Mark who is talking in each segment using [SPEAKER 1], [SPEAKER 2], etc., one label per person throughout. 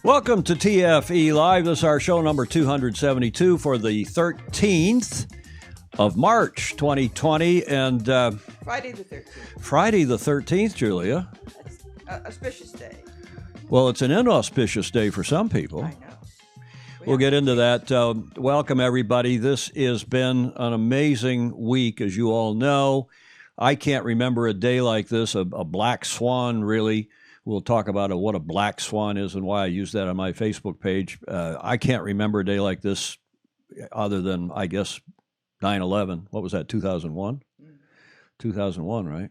[SPEAKER 1] Welcome to TFE Live. This is our show number 272 for the 13th of March, 2020. And
[SPEAKER 2] Friday the 13th.
[SPEAKER 1] Friday the 13th, Julia.
[SPEAKER 2] That's an auspicious day.
[SPEAKER 1] Well, it's an inauspicious day for some people.
[SPEAKER 2] I know.
[SPEAKER 1] We'll get into that. Welcome, everybody. This has been an amazing week, as you all know. I can't remember a day like this, a black swan, really. We'll talk about what a black swan is and why I use that on my Facebook page. I can't remember a day like this other than, I guess, 9/11. What was that, 2001? 2001, right?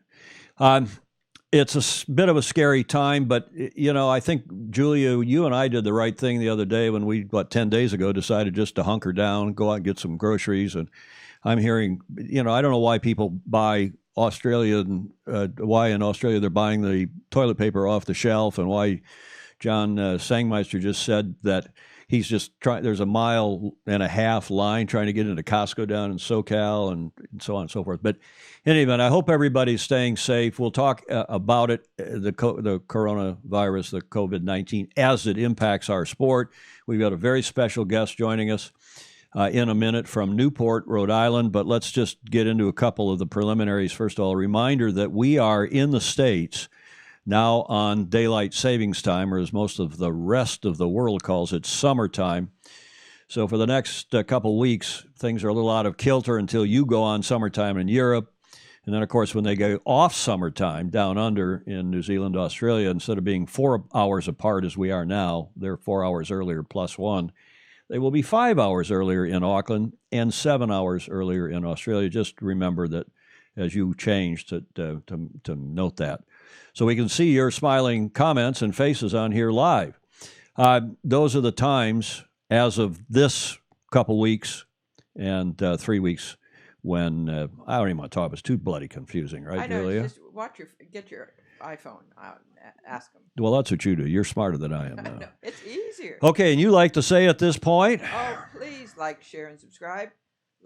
[SPEAKER 1] It's a bit of a scary time, but, you know, I think, Julia, you and I did the right thing the other day when we, 10 days ago, decided just to hunker down, go out and get some groceries. And I'm hearing, you know, I don't know why people buy why in Australia they're buying the toilet paper off the shelf, and why John Sangmeister just said that he's just trying. There's a 1.5 mile line trying to get into Costco down in SoCal, and so on and so forth. But in any event, I hope everybody's staying safe. We'll talk about it, the coronavirus, the COVID-19, as it impacts our sport. We've got a very special guest joining us in a minute from Newport, Rhode Island. But let's just get into a couple of the preliminaries. First of all, a reminder that we are in the States now on daylight savings time, or as most of the rest of the world calls it, summertime. So for the next couple weeks, things are a little out of kilter until you go on summertime in Europe. And then, of course, when they go off summertime down under in New Zealand, Australia, instead of being 4 hours apart as we are now, they're 4 hours earlier plus one. They will be 5 hours earlier in Auckland and 7 hours earlier in Australia. Just remember that as you change to note that. So we can see your smiling comments and faces on here live. Those are the times as of this couple weeks and 3 weeks when I don't even want to talk. It's too bloody confusing, right,
[SPEAKER 2] I know,
[SPEAKER 1] Julia?
[SPEAKER 2] just get your iPhone out and ask them.
[SPEAKER 1] Well, that's what you do. You're smarter than I am now.
[SPEAKER 2] No, it's easier.
[SPEAKER 1] Okay, and you like to say at this point?
[SPEAKER 2] Oh, please like, share, and subscribe.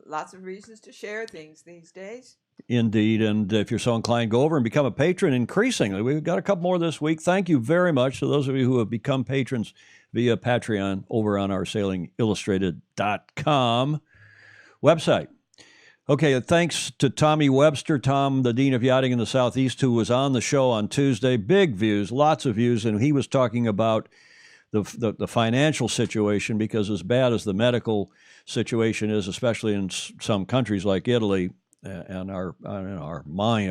[SPEAKER 2] Lots of reasons to share things these days.
[SPEAKER 1] Indeed, and if you're so inclined, go over and become a patron increasingly. We've got a couple more this week. Thank you very much to those of you who have become patrons via Patreon over on our sailingillustrated.com website. Okay, thanks to Tommy Webster, Tom, the Dean of Yachting in the Southeast, who was on the show on Tuesday. Big views, lots of views, and he was talking about the financial situation, because as bad as the medical situation is, especially in some countries like Italy, and our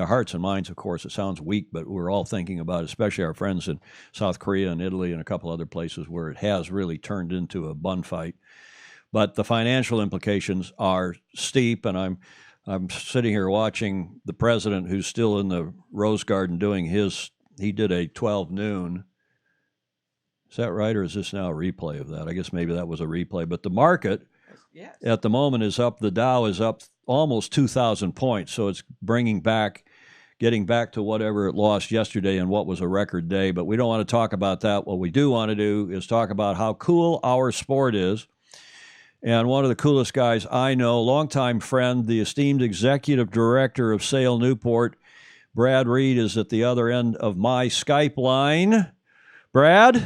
[SPEAKER 1] hearts and minds, of course, it sounds weak, but we're all thinking about it, especially our friends in South Korea and Italy and a couple other places where it has really turned into a bun fight. But the financial implications are steep, and I'm sitting here watching the president, who's still in the Rose Garden doing he did a 12 noon. Is that right, or is this now a replay of that? I guess maybe that was a replay. But the market at the moment is up. The Dow is up almost 2,000 points, so it's getting back to whatever it lost yesterday and what was a record day. But we don't want to talk about that. What we do want to do is talk about how cool our sport is. And one of the coolest guys I know, longtime friend, the esteemed executive director of Sail Newport, Brad Reed, is at the other end of my Skype line. Brad?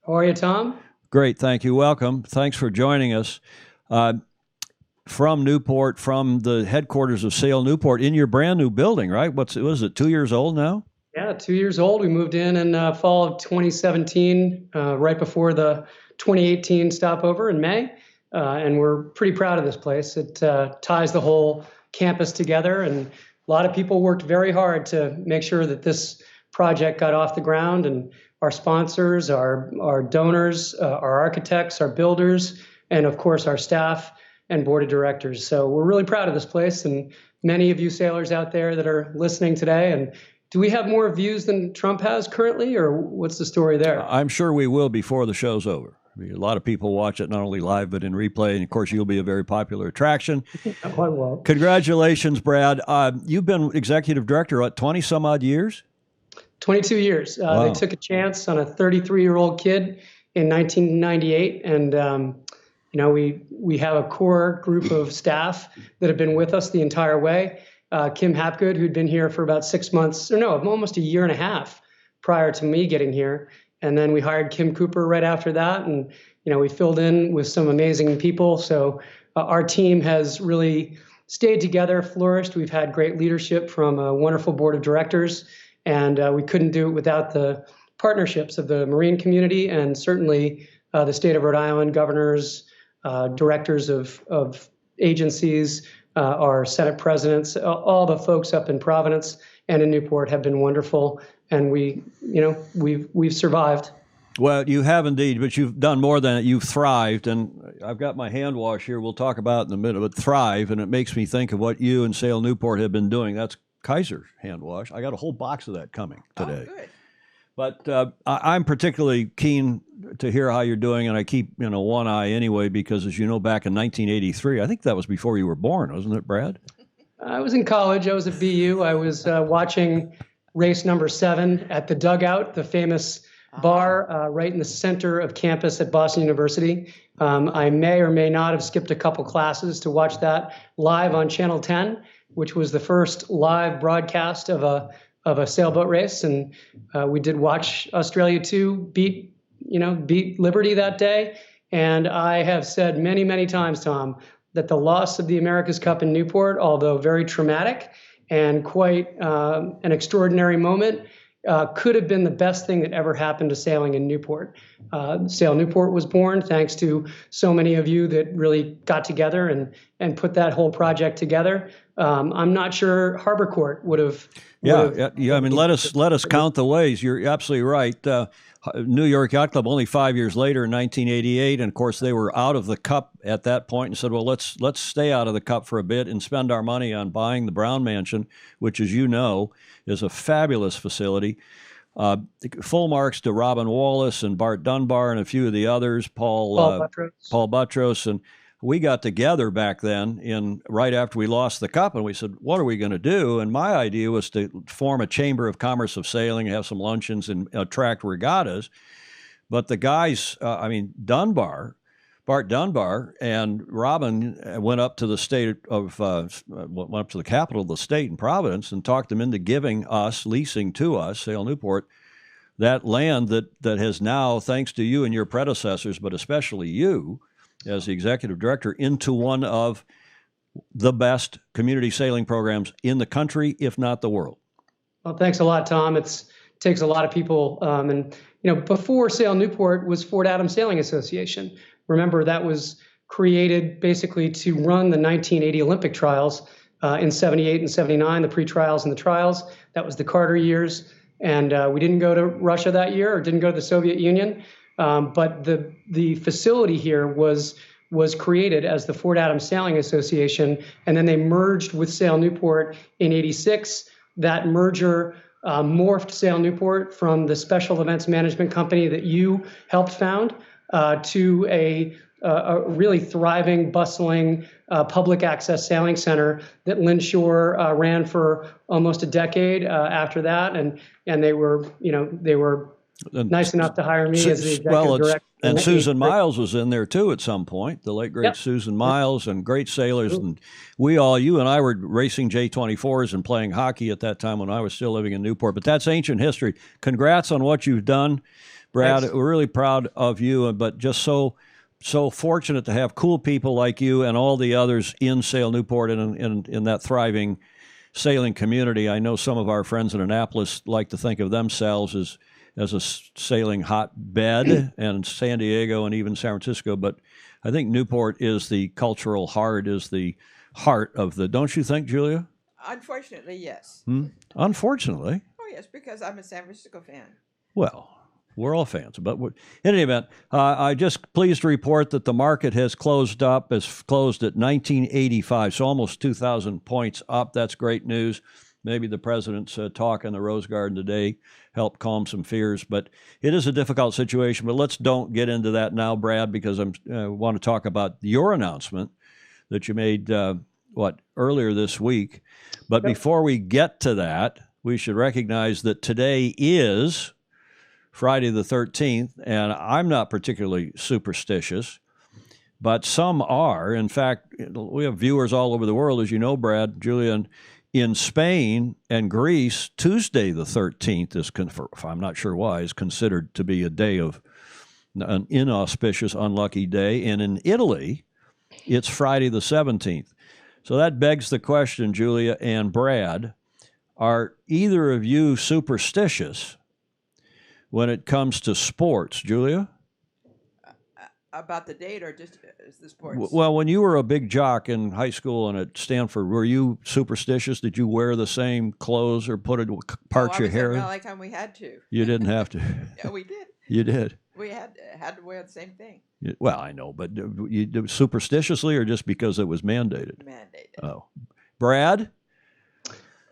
[SPEAKER 3] How are you, Tom?
[SPEAKER 1] Great, thank you. Welcome. Thanks for joining us. From Newport, from the headquarters of Sail Newport, in your brand new building, right? Was it 2 years old now?
[SPEAKER 3] Yeah, 2 years old. We moved in fall of 2017, right before the 2018 stopover in May. And we're pretty proud of this place. It ties the whole campus together, and a lot of people worked very hard to make sure that this project got off the ground. And our sponsors, our donors, our architects, our builders, and of course our staff and board of directors. So we're really proud of this place, and many of you sailors out there that are listening today. And do we have more views than Trump has currently, or what's the story there?
[SPEAKER 1] I'm sure we will before the show's over. I mean, a lot of people watch it not only live but in replay, and of course you'll be a very popular attraction.
[SPEAKER 3] Quite well.
[SPEAKER 1] Congratulations, Brad. You've been executive director, what, 20 some odd years?
[SPEAKER 3] 22 years.
[SPEAKER 1] Wow.
[SPEAKER 3] They took a chance on a 33-year-old kid in 1998, and we have a core group of staff that have been with us the entire way. Kim Hapgood, who'd been here for about 6 months, or no, almost a year and a half prior to me getting here. And then we hired Kim Cooper right after that. And, we filled in with some amazing people. So our team has really stayed together, flourished. We've had great leadership from a wonderful board of directors. And we couldn't do it without the partnerships of the Marine community and certainly the state of Rhode Island, governors, directors of agencies, our Senate presidents, all the folks up in Providence and in Newport have been wonderful. And we've survived.
[SPEAKER 1] Well, you have indeed, but you've done more than that. You've thrived, and I've got my hand wash here. We'll talk about it in a minute, but thrive, and it makes me think of what you and Sale Newport have been doing. That's Kaiser hand wash. I got a whole box of that coming today.
[SPEAKER 2] Oh, good.
[SPEAKER 1] But I'm particularly keen to hear how you're doing, and I keep one eye anyway, because as you know, back in 1983, I think that was before you were born, wasn't it, Brad?
[SPEAKER 3] I was in college. I was at BU. I was watching race number 7 at the Dugout, the famous bar right in the center of campus at Boston University. I may or may not have skipped a couple classes to watch that live on Channel 10, which was the first live broadcast of a sailboat race. And we did watch Australia 2 beat Liberty that day. And I have said many, many times, Tom, that the loss of the America's Cup in Newport, although very traumatic and quite an extraordinary moment, could have been the best thing that ever happened to sailing in Newport. Sail Newport was born thanks to so many of you that really got together and put that whole project together. I'm not sure Harbor Court would have.
[SPEAKER 1] Yeah. I mean, let us count the ways. You're absolutely right. New York Yacht Club only 5 years later in 1988, and of course they were out of the Cup at that point and said, well, let's stay out of the Cup for a bit and spend our money on buying the Brown Mansion, which, as you know, is a fabulous facility. Full marks to Robin Wallace and Bart Dunbar and a few of the others, Paul Buttrose, and we got together back then right after we lost the Cup, and we said, what are we going to do? And my idea was to form a chamber of commerce of sailing, have some luncheons, and attract regattas. But the guys, Bart Dunbar and Robin went up to the capital of the state in Providence and talked them into leasing to us, Sail Newport, that land that has now, thanks to you and your predecessors, but especially you, as the executive director, into one of the best community sailing programs in the country, if not the world.
[SPEAKER 3] Well, thanks a lot, Tom. It takes a lot of people. Before Sail Newport was Fort Adams Sailing Association. Remember, that was created basically to run the 1980 Olympic trials in 78 and 79, the pre-trials and the trials. That was the Carter years. And we didn't go to Russia that year or didn't go to the Soviet Union. But the facility here was created as the Fort Adams Sailing Association, and then they merged with Sail Newport in '86. That merger morphed Sail Newport from the special events management company that you helped found to a really thriving, bustling public access sailing center that Lynn Shore ran for almost a decade after that, and they were nice enough to hire me as the executive director.
[SPEAKER 1] And Susan Miles was in there too at some point, the late great Susan Miles, and great sailors. And you and I were racing J24s and playing hockey at that time when I was still living in Newport. But that's ancient history. Congrats on what you've done, Brad.
[SPEAKER 3] Thanks.
[SPEAKER 1] We're really proud of you, but just so fortunate to have cool people like you and all the others in Sail Newport and in that thriving sailing community. I know some of our friends in Annapolis like to think of themselves as a sailing hotbed, and San Diego and even San Francisco. But I think Newport is the cultural heart, is the heart of don't you think, Julia?
[SPEAKER 2] Unfortunately, yes.
[SPEAKER 1] Unfortunately?
[SPEAKER 2] Oh, yes, because I'm a San Francisco fan.
[SPEAKER 1] Well, we're all fans. But in any event, I just pleased to report that the market has closed at 1985, so almost 2,000 points up. That's great news. Maybe the president's talk in the Rose Garden today helped calm some fears, but it is a difficult situation. But let's don't get into that now, Brad, because I want to talk about your announcement that you made, earlier this week. But before we get to that, we should recognize that today is Friday the 13th, and I'm not particularly superstitious, but some are. In fact, we have viewers all over the world, as you know, Brad, Julia, In Spain and Greece, Tuesday the 13th is, I'm not sure why, is considered to be a day of an inauspicious, unlucky day. And in Italy, it's Friday the 17th. So that begs the question, Julia and Brad, are either of you superstitious when it comes to sports? Julia?
[SPEAKER 2] About the date or just the sports?
[SPEAKER 1] Well, when you were a big jock in high school and at Stanford, were you superstitious? Did you wear the same clothes or part your hair?
[SPEAKER 2] Not like time we had to.
[SPEAKER 1] You didn't have to.
[SPEAKER 2] Yeah, we did.
[SPEAKER 1] You did.
[SPEAKER 2] We had to wear the same thing.
[SPEAKER 1] Well, I know, but you do superstitiously or just because it was mandated?
[SPEAKER 2] Mandated.
[SPEAKER 1] Oh, Brad?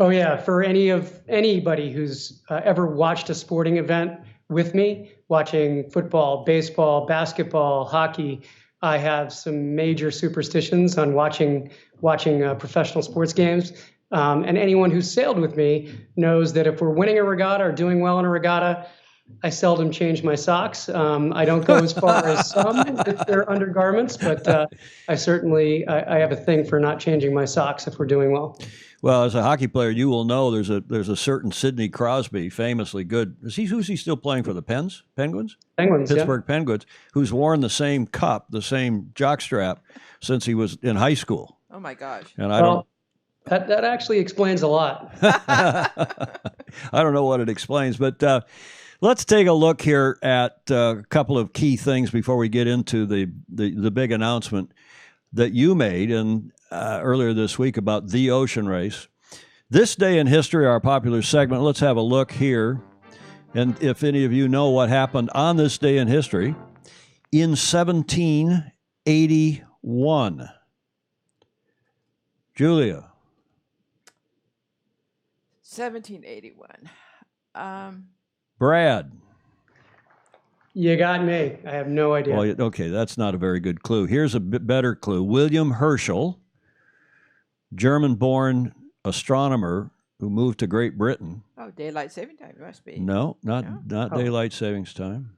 [SPEAKER 3] Oh yeah, for anybody who's ever watched a sporting event with me, watching football, baseball, basketball, hockey, I have some major superstitions on watching professional sports games. And anyone who's sailed with me knows that if we're winning a regatta or doing well in a regatta, I seldom change my socks. I don't go as far as some with their undergarments, but I certainly I have a thing for not changing my socks if we're doing well.
[SPEAKER 1] Well, as a hockey player, you will know there's a certain Sidney Crosby, famously good. Who's he still playing for? The Penguins?
[SPEAKER 3] Penguins,
[SPEAKER 1] Pittsburgh
[SPEAKER 3] yeah.
[SPEAKER 1] Penguins, who's worn the same cup, the same jockstrap since he was in high school.
[SPEAKER 2] Oh my gosh!
[SPEAKER 1] And I don't.
[SPEAKER 3] That actually explains a lot.
[SPEAKER 1] I don't know what it explains, but let's take a look here at a couple of key things before we get into the big announcement that you made earlier this week about the ocean race. This day in history, our popular segment. Let's have a look here. And if any of you know what happened on this day in history, in 1781. Julia.
[SPEAKER 2] 1781.
[SPEAKER 1] Brad.
[SPEAKER 3] You got me. I have no idea.
[SPEAKER 1] Well, okay, that's not a very good clue. Here's a bit better clue. William Herschel, German-born astronomer who moved to Great Britain.
[SPEAKER 2] Oh, daylight saving time. It must be.
[SPEAKER 1] No, not daylight savings time.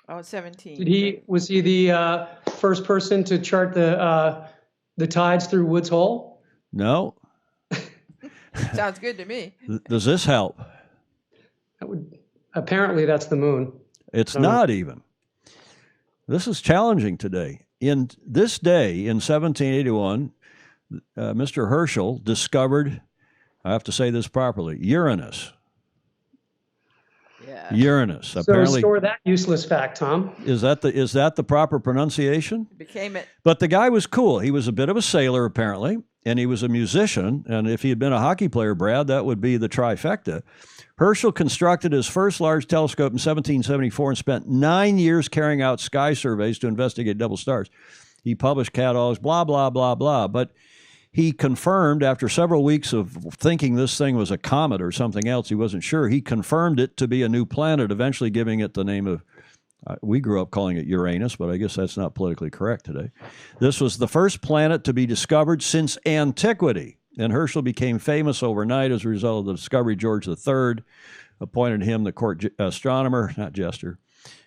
[SPEAKER 2] Oh, 17.
[SPEAKER 3] Was he the first person to chart the tides through Woods Hole?
[SPEAKER 1] No.
[SPEAKER 2] Sounds good to me.
[SPEAKER 1] Does this help?
[SPEAKER 3] Apparently, that's the moon.
[SPEAKER 1] It's not even. This is challenging today. In this day, in 1781, Mr. Herschel discovered, I have to say this properly, Uranus.
[SPEAKER 2] Yeah.
[SPEAKER 1] Uranus.
[SPEAKER 3] So
[SPEAKER 1] Apparently,
[SPEAKER 3] store that useless fact, Tom.
[SPEAKER 1] Is that the proper pronunciation?
[SPEAKER 2] Became it.
[SPEAKER 1] But the guy was cool. He was a bit of a sailor, apparently, and he was a musician. And if he had been a hockey player, Brad, that would be the trifecta. Herschel constructed his first large telescope in 1774 and spent 9 years carrying out sky surveys to investigate double stars. He published catalogs, blah, blah, blah, blah. But he confirmed, after several weeks of thinking this thing was a comet or something else, he wasn't sure, he confirmed it to be a new planet, eventually giving it the name of, we grew up calling it Uranus, but I guess that's not politically correct today. This was the first planet to be discovered since antiquity. And Herschel became famous overnight as a result of the discovery. George III appointed him the court astronomer, not jester.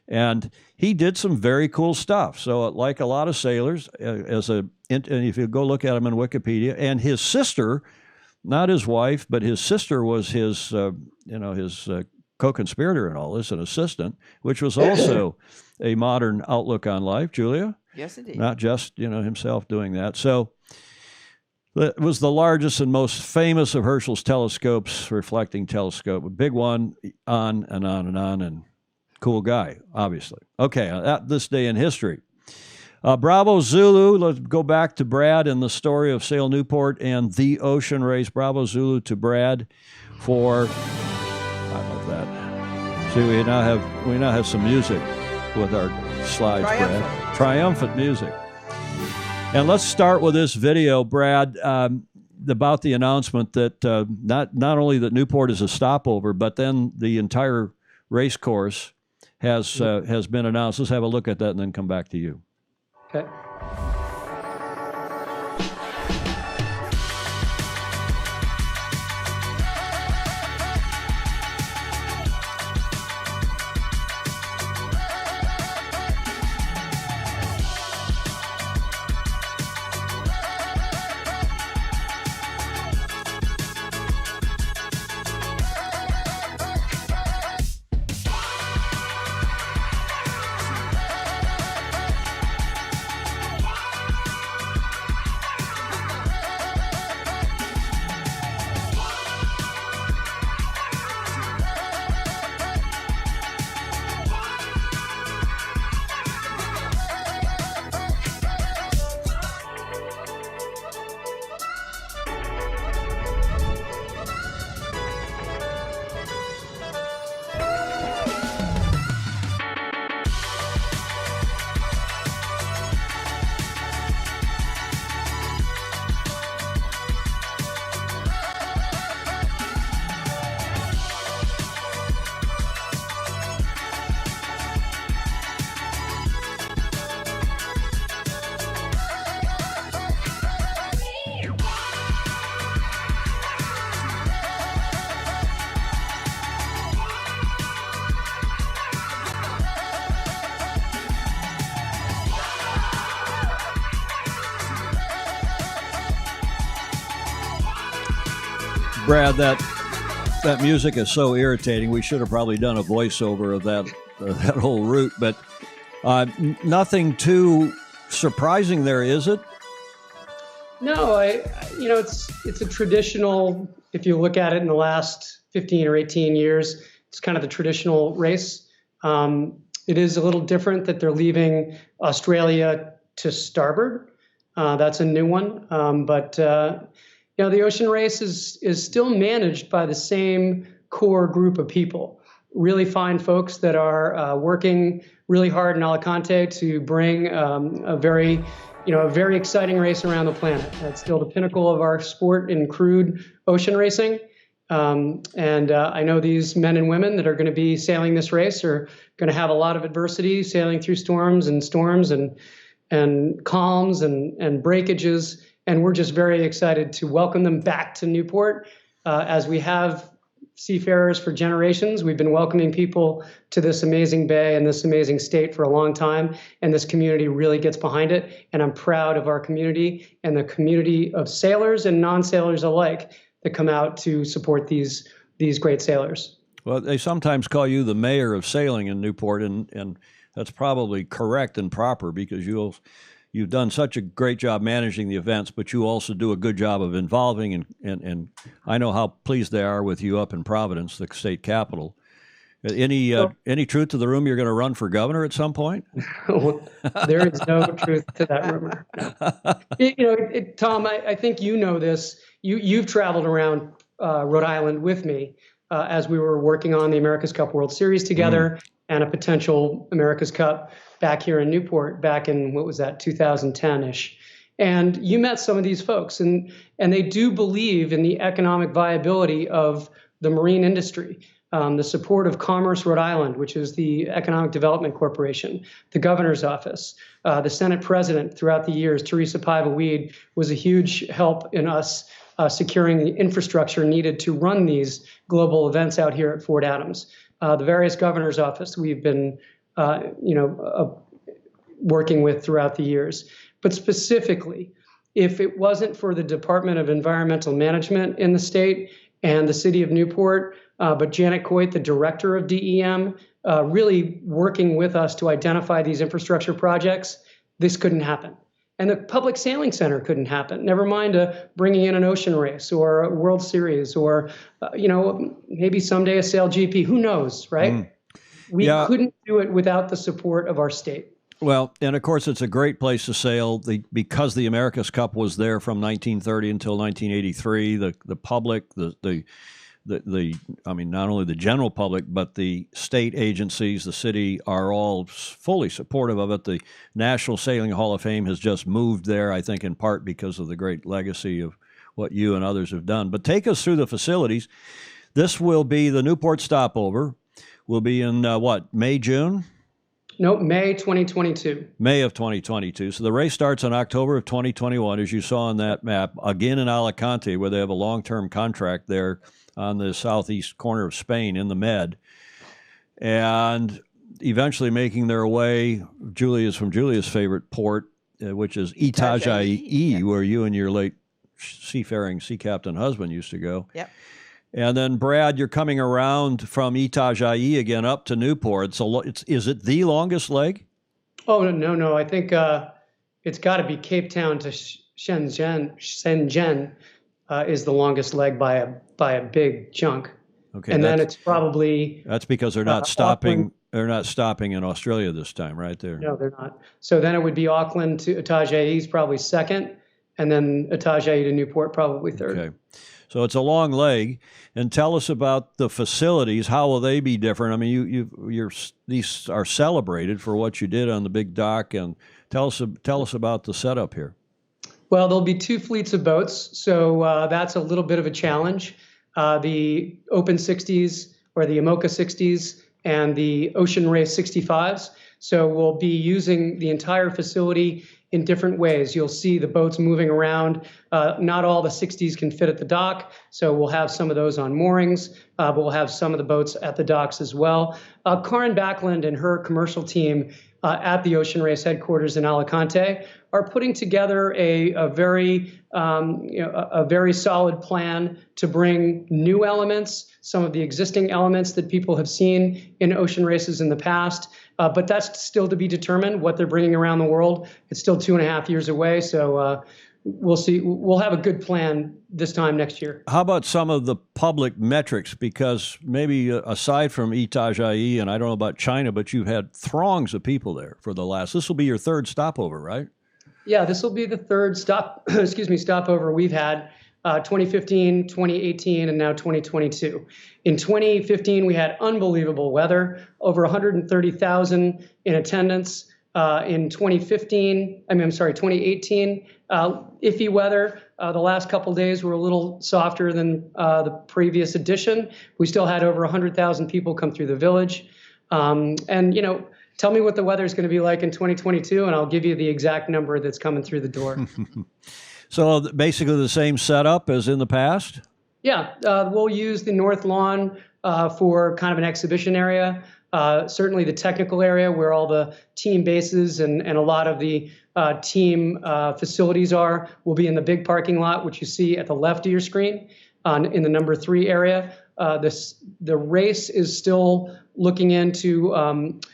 [SPEAKER 1] And he did some very cool stuff. So like a lot of sailors, and if you go look at him in Wikipedia, and his sister, not his wife, but his sister was his co-conspirator in all this, an assistant, which was also a modern outlook on life. Julia?
[SPEAKER 2] Yes, indeed.
[SPEAKER 1] Not just, himself doing that. So it was the largest and most famous of Herschel's telescopes, reflecting telescope, a big one, on and on and on, and cool guy, obviously. Okay, at this day in history. Bravo Zulu, let's go back to Brad and the story of Sail Newport and the ocean race. Bravo Zulu to Brad for, I love that. See, we now have some music with our slides, Brad. Triumphant music. And let's start with this video, Brad, about the announcement that not only that Newport is a stopover, but then the entire race course has been announced. Let's have a look at that and then come back to you.
[SPEAKER 3] Okay.
[SPEAKER 1] Brad, that music is so irritating. We should have probably done a voiceover of that whole route, but nothing too surprising there, is it?
[SPEAKER 3] No, it's a traditional. If you look at it in the last 15 or 18 years, it's kind of the traditional race. It is a little different that they're leaving Australia to starboard. That's a new one, but the ocean race is still managed by the same core group of people. Really fine folks that are working really hard in Alicante to bring a very exciting race around the planet. That's still the pinnacle of our sport in crewed ocean racing. And I know these men and women that are going to be sailing this race are going to have a lot of adversity, sailing through storms and calms and breakages. And we're just very excited to welcome them back to Newport. As we have seafarers for generations, we've been welcoming people to this amazing bay and this amazing state for a long time. And this community really gets behind it. And I'm proud of our community and the community of sailors and non-sailors alike that come out to support these great sailors.
[SPEAKER 1] Well, they sometimes call you the mayor of sailing in Newport, and that's probably correct and proper because you've done such a great job managing the events, but you also do a good job of involving, and I know how pleased they are with you up in Providence, the state capital. Any truth to the rumor you're going to run for governor at some point?
[SPEAKER 3] There is no truth to that rumor. No. Tom, I think you know this. You've traveled around Rhode Island with me as we were working on the America's Cup World Series together and a potential America's Cup back here in Newport back in, 2010-ish. And you met some of these folks, and they do believe in the economic viability of the marine industry. The support of Commerce Rhode Island, which is the Economic Development Corporation, the governor's office, the Senate president throughout the years, Teresa Paiva-Weed, was a huge help in us securing the infrastructure needed to run these global events out here at Fort Adams. The various governor's office we've been, working with throughout the years. But specifically, if it wasn't for the Department of Environmental Management in the state and the city of Newport, but Janet Coit, the director of DEM, really working with us to identify these infrastructure projects, this couldn't happen. And the Public Sailing Center couldn't happen, never mind bringing in an ocean race or a World Series or, maybe someday a Sail GP. Who knows, right? We couldn't do it without the support of our state.
[SPEAKER 1] Well, and of course, it's a great place to sail because the America's Cup was there from 1930 until 1983. The public, not only the general public, but the state agencies, the city are all fully supportive of it. The National Sailing Hall of Fame has just moved there, I think, in part because of the great legacy of what you and others have done. But take us through the facilities. This will be the Newport stopover. Will be in May, June?
[SPEAKER 3] No, May 2022.
[SPEAKER 1] May of 2022. So the race starts in October of 2021, as you saw on that map, again in Alicante, where they have a long-term contract there on the southeast corner of Spain in the Med. And eventually making their way, Julia's favorite port, which is Itajaí, where you and your late seafaring sea captain husband used to go.
[SPEAKER 2] Yep.
[SPEAKER 1] And then, Brad, you're coming around from Itajaí again up to Newport. So is it the longest leg?
[SPEAKER 3] Oh, no. I think it's got to be Cape Town to Shenzhen is the longest leg by a big chunk.
[SPEAKER 1] Okay,
[SPEAKER 3] and then it's probably...
[SPEAKER 1] That's because they're not stopping. They're not stopping in Australia this time, right there.
[SPEAKER 3] No, they're not. So then it would be Auckland to Itajaí is probably second, and then Itajaí to Newport probably third.
[SPEAKER 1] Okay. So it's a long leg, and tell us about the facilities. How will they be different? I mean, these are celebrated for what you did on the big dock, and tell us about the setup here.
[SPEAKER 3] Well, there'll be two fleets of boats, so that's a little bit of a challenge. The Open 60s or the Imoca 60s and the Ocean Race 65s. So we'll be using the entire facility in different ways. You'll see the boats moving around. Not all the 60s can fit at the dock, so we'll have some of those on moorings, but we'll have some of the boats at the docks as well. Karin Backlund and her commercial team at the Ocean Race headquarters in Alicante, are putting together a very a very solid plan to bring new elements, some of the existing elements that people have seen in ocean races in the past. But that's still to be determined what they're bringing around the world. It's still 2.5 years away, so we'll see. We'll have a good plan this time next year.
[SPEAKER 1] How about some of the public metrics? Because maybe aside from Itajaí, and I don't know about China, but you've had throngs of people there for the last. This will be your third stopover, right?
[SPEAKER 3] Yeah, this will be the third stopover we've had. 2015, 2018, and now 2022. In 2015, we had unbelievable weather, over 130,000 in attendance. In 2018, iffy weather. The last couple days were a little softer than the previous edition. We still had over 100,000 people come through the village. And, you know, tell me what the weather is going to be like in 2022, and I'll give you the exact number that's coming through the door.
[SPEAKER 1] So basically the same setup as in the past?
[SPEAKER 3] Yeah, we'll use the North Lawn for kind of an exhibition area. Certainly the technical area where all the team bases and a lot of the team facilities are will be in the big parking lot, which you see at the left of your screen in the number 3 area. The race is still looking into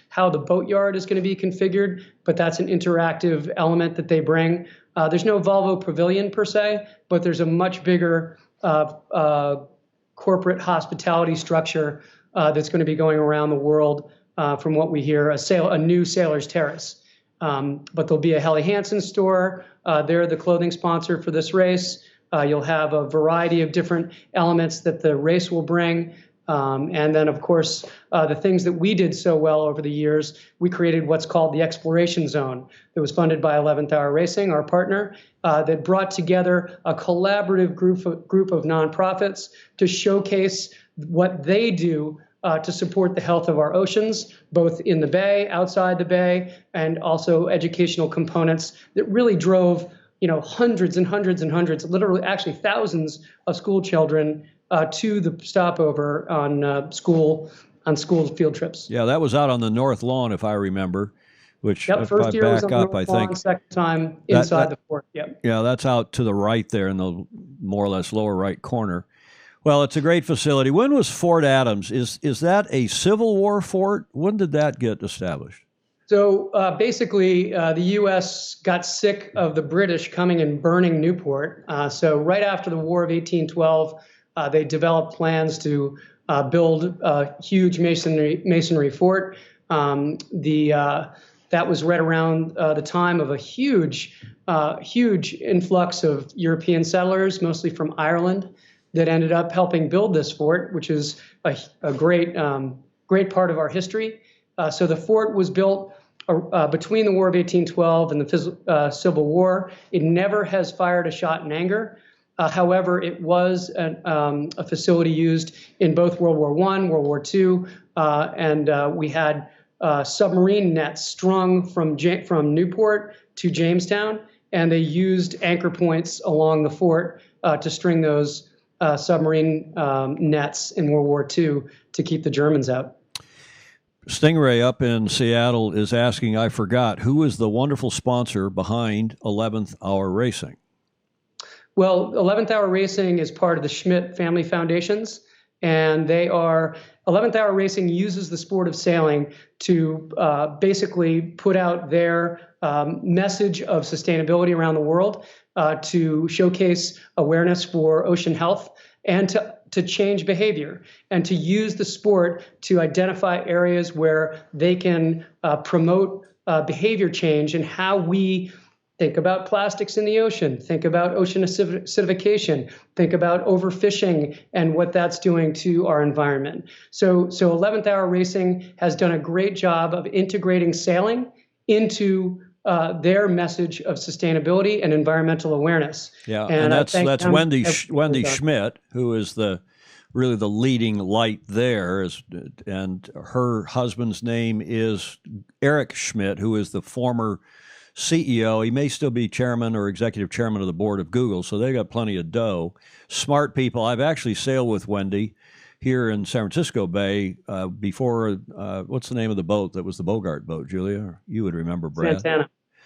[SPEAKER 3] how the boatyard is going to be configured, but that's an interactive element that they bring. There's no Volvo Pavilion per se, but there's a much bigger corporate hospitality structure that's going to be going around the world. From what we hear, a new Sailor's Terrace. But there'll be a Helly Hansen store. They're the clothing sponsor for this race. You'll have a variety of different elements that the race will bring. And then, of course, the things that we did so well over the years, we created what's called the Exploration Zone that was funded by 11th Hour Racing, our partner, that brought together a collaborative group of nonprofits to showcase what they do to support the health of our oceans, both in the bay, outside the bay, and also educational components that really drove, you know, hundreds and hundreds and hundreds, literally actually thousands of school children to the stopover on school field trips.
[SPEAKER 1] Yeah, that was out on the North Lawn, if I remember. Which,
[SPEAKER 3] yep,
[SPEAKER 1] if
[SPEAKER 3] first
[SPEAKER 1] I
[SPEAKER 3] year was
[SPEAKER 1] back
[SPEAKER 3] on
[SPEAKER 1] up,
[SPEAKER 3] the
[SPEAKER 1] I
[SPEAKER 3] North Lawn,
[SPEAKER 1] think
[SPEAKER 3] second time inside the fort. Yep.
[SPEAKER 1] Yeah, that's out to the right there in the more or less lower right corner. Well, it's a great facility. When was Fort Adams? Is that a Civil War fort? When did that get established?
[SPEAKER 3] So basically, the U.S. got sick of the British coming and burning Newport. So right after the War of 1812, they developed plans to build a huge masonry fort. That was right around the time of a huge influx of European settlers, mostly from Ireland, that ended up helping build this fort, which is a great part of our history. So the fort was built between the War of 1812 and the Civil War. It never has fired a shot in anger. However, it was a facility used in both World War I, World War II, and we had submarine nets strung from Newport to Jamestown, and they used anchor points along the fort to string those submarine nets in World War II to keep the Germans out.
[SPEAKER 1] Stingray up in Seattle is asking, I forgot, who is the wonderful sponsor behind 11th Hour Racing?
[SPEAKER 3] Well, 11th Hour Racing is part of the Schmidt Family Foundations, and 11th Hour Racing uses the sport of sailing to basically put out their message of sustainability around the world, to showcase awareness for ocean health, and to change behavior, and to use the sport to identify areas where they can promote behavior change and how we think about plastics in the ocean, think about ocean acidification, think about overfishing and what that's doing to our environment. So 11th Hour Racing has done a great job of integrating sailing into their message of sustainability and environmental awareness.
[SPEAKER 1] Yeah, and that's Wendy Schmidt, who is really the leading light there, and her husband's name is Eric Schmidt, who is the former CEO. He may still be chairman or executive chairman of the board of Google, so they got plenty of dough. Smart people. I've actually sailed with Wendy. here in San Francisco Bay before, what's the name of the boat that was the Bogart boat, Julia? You would remember, Brad.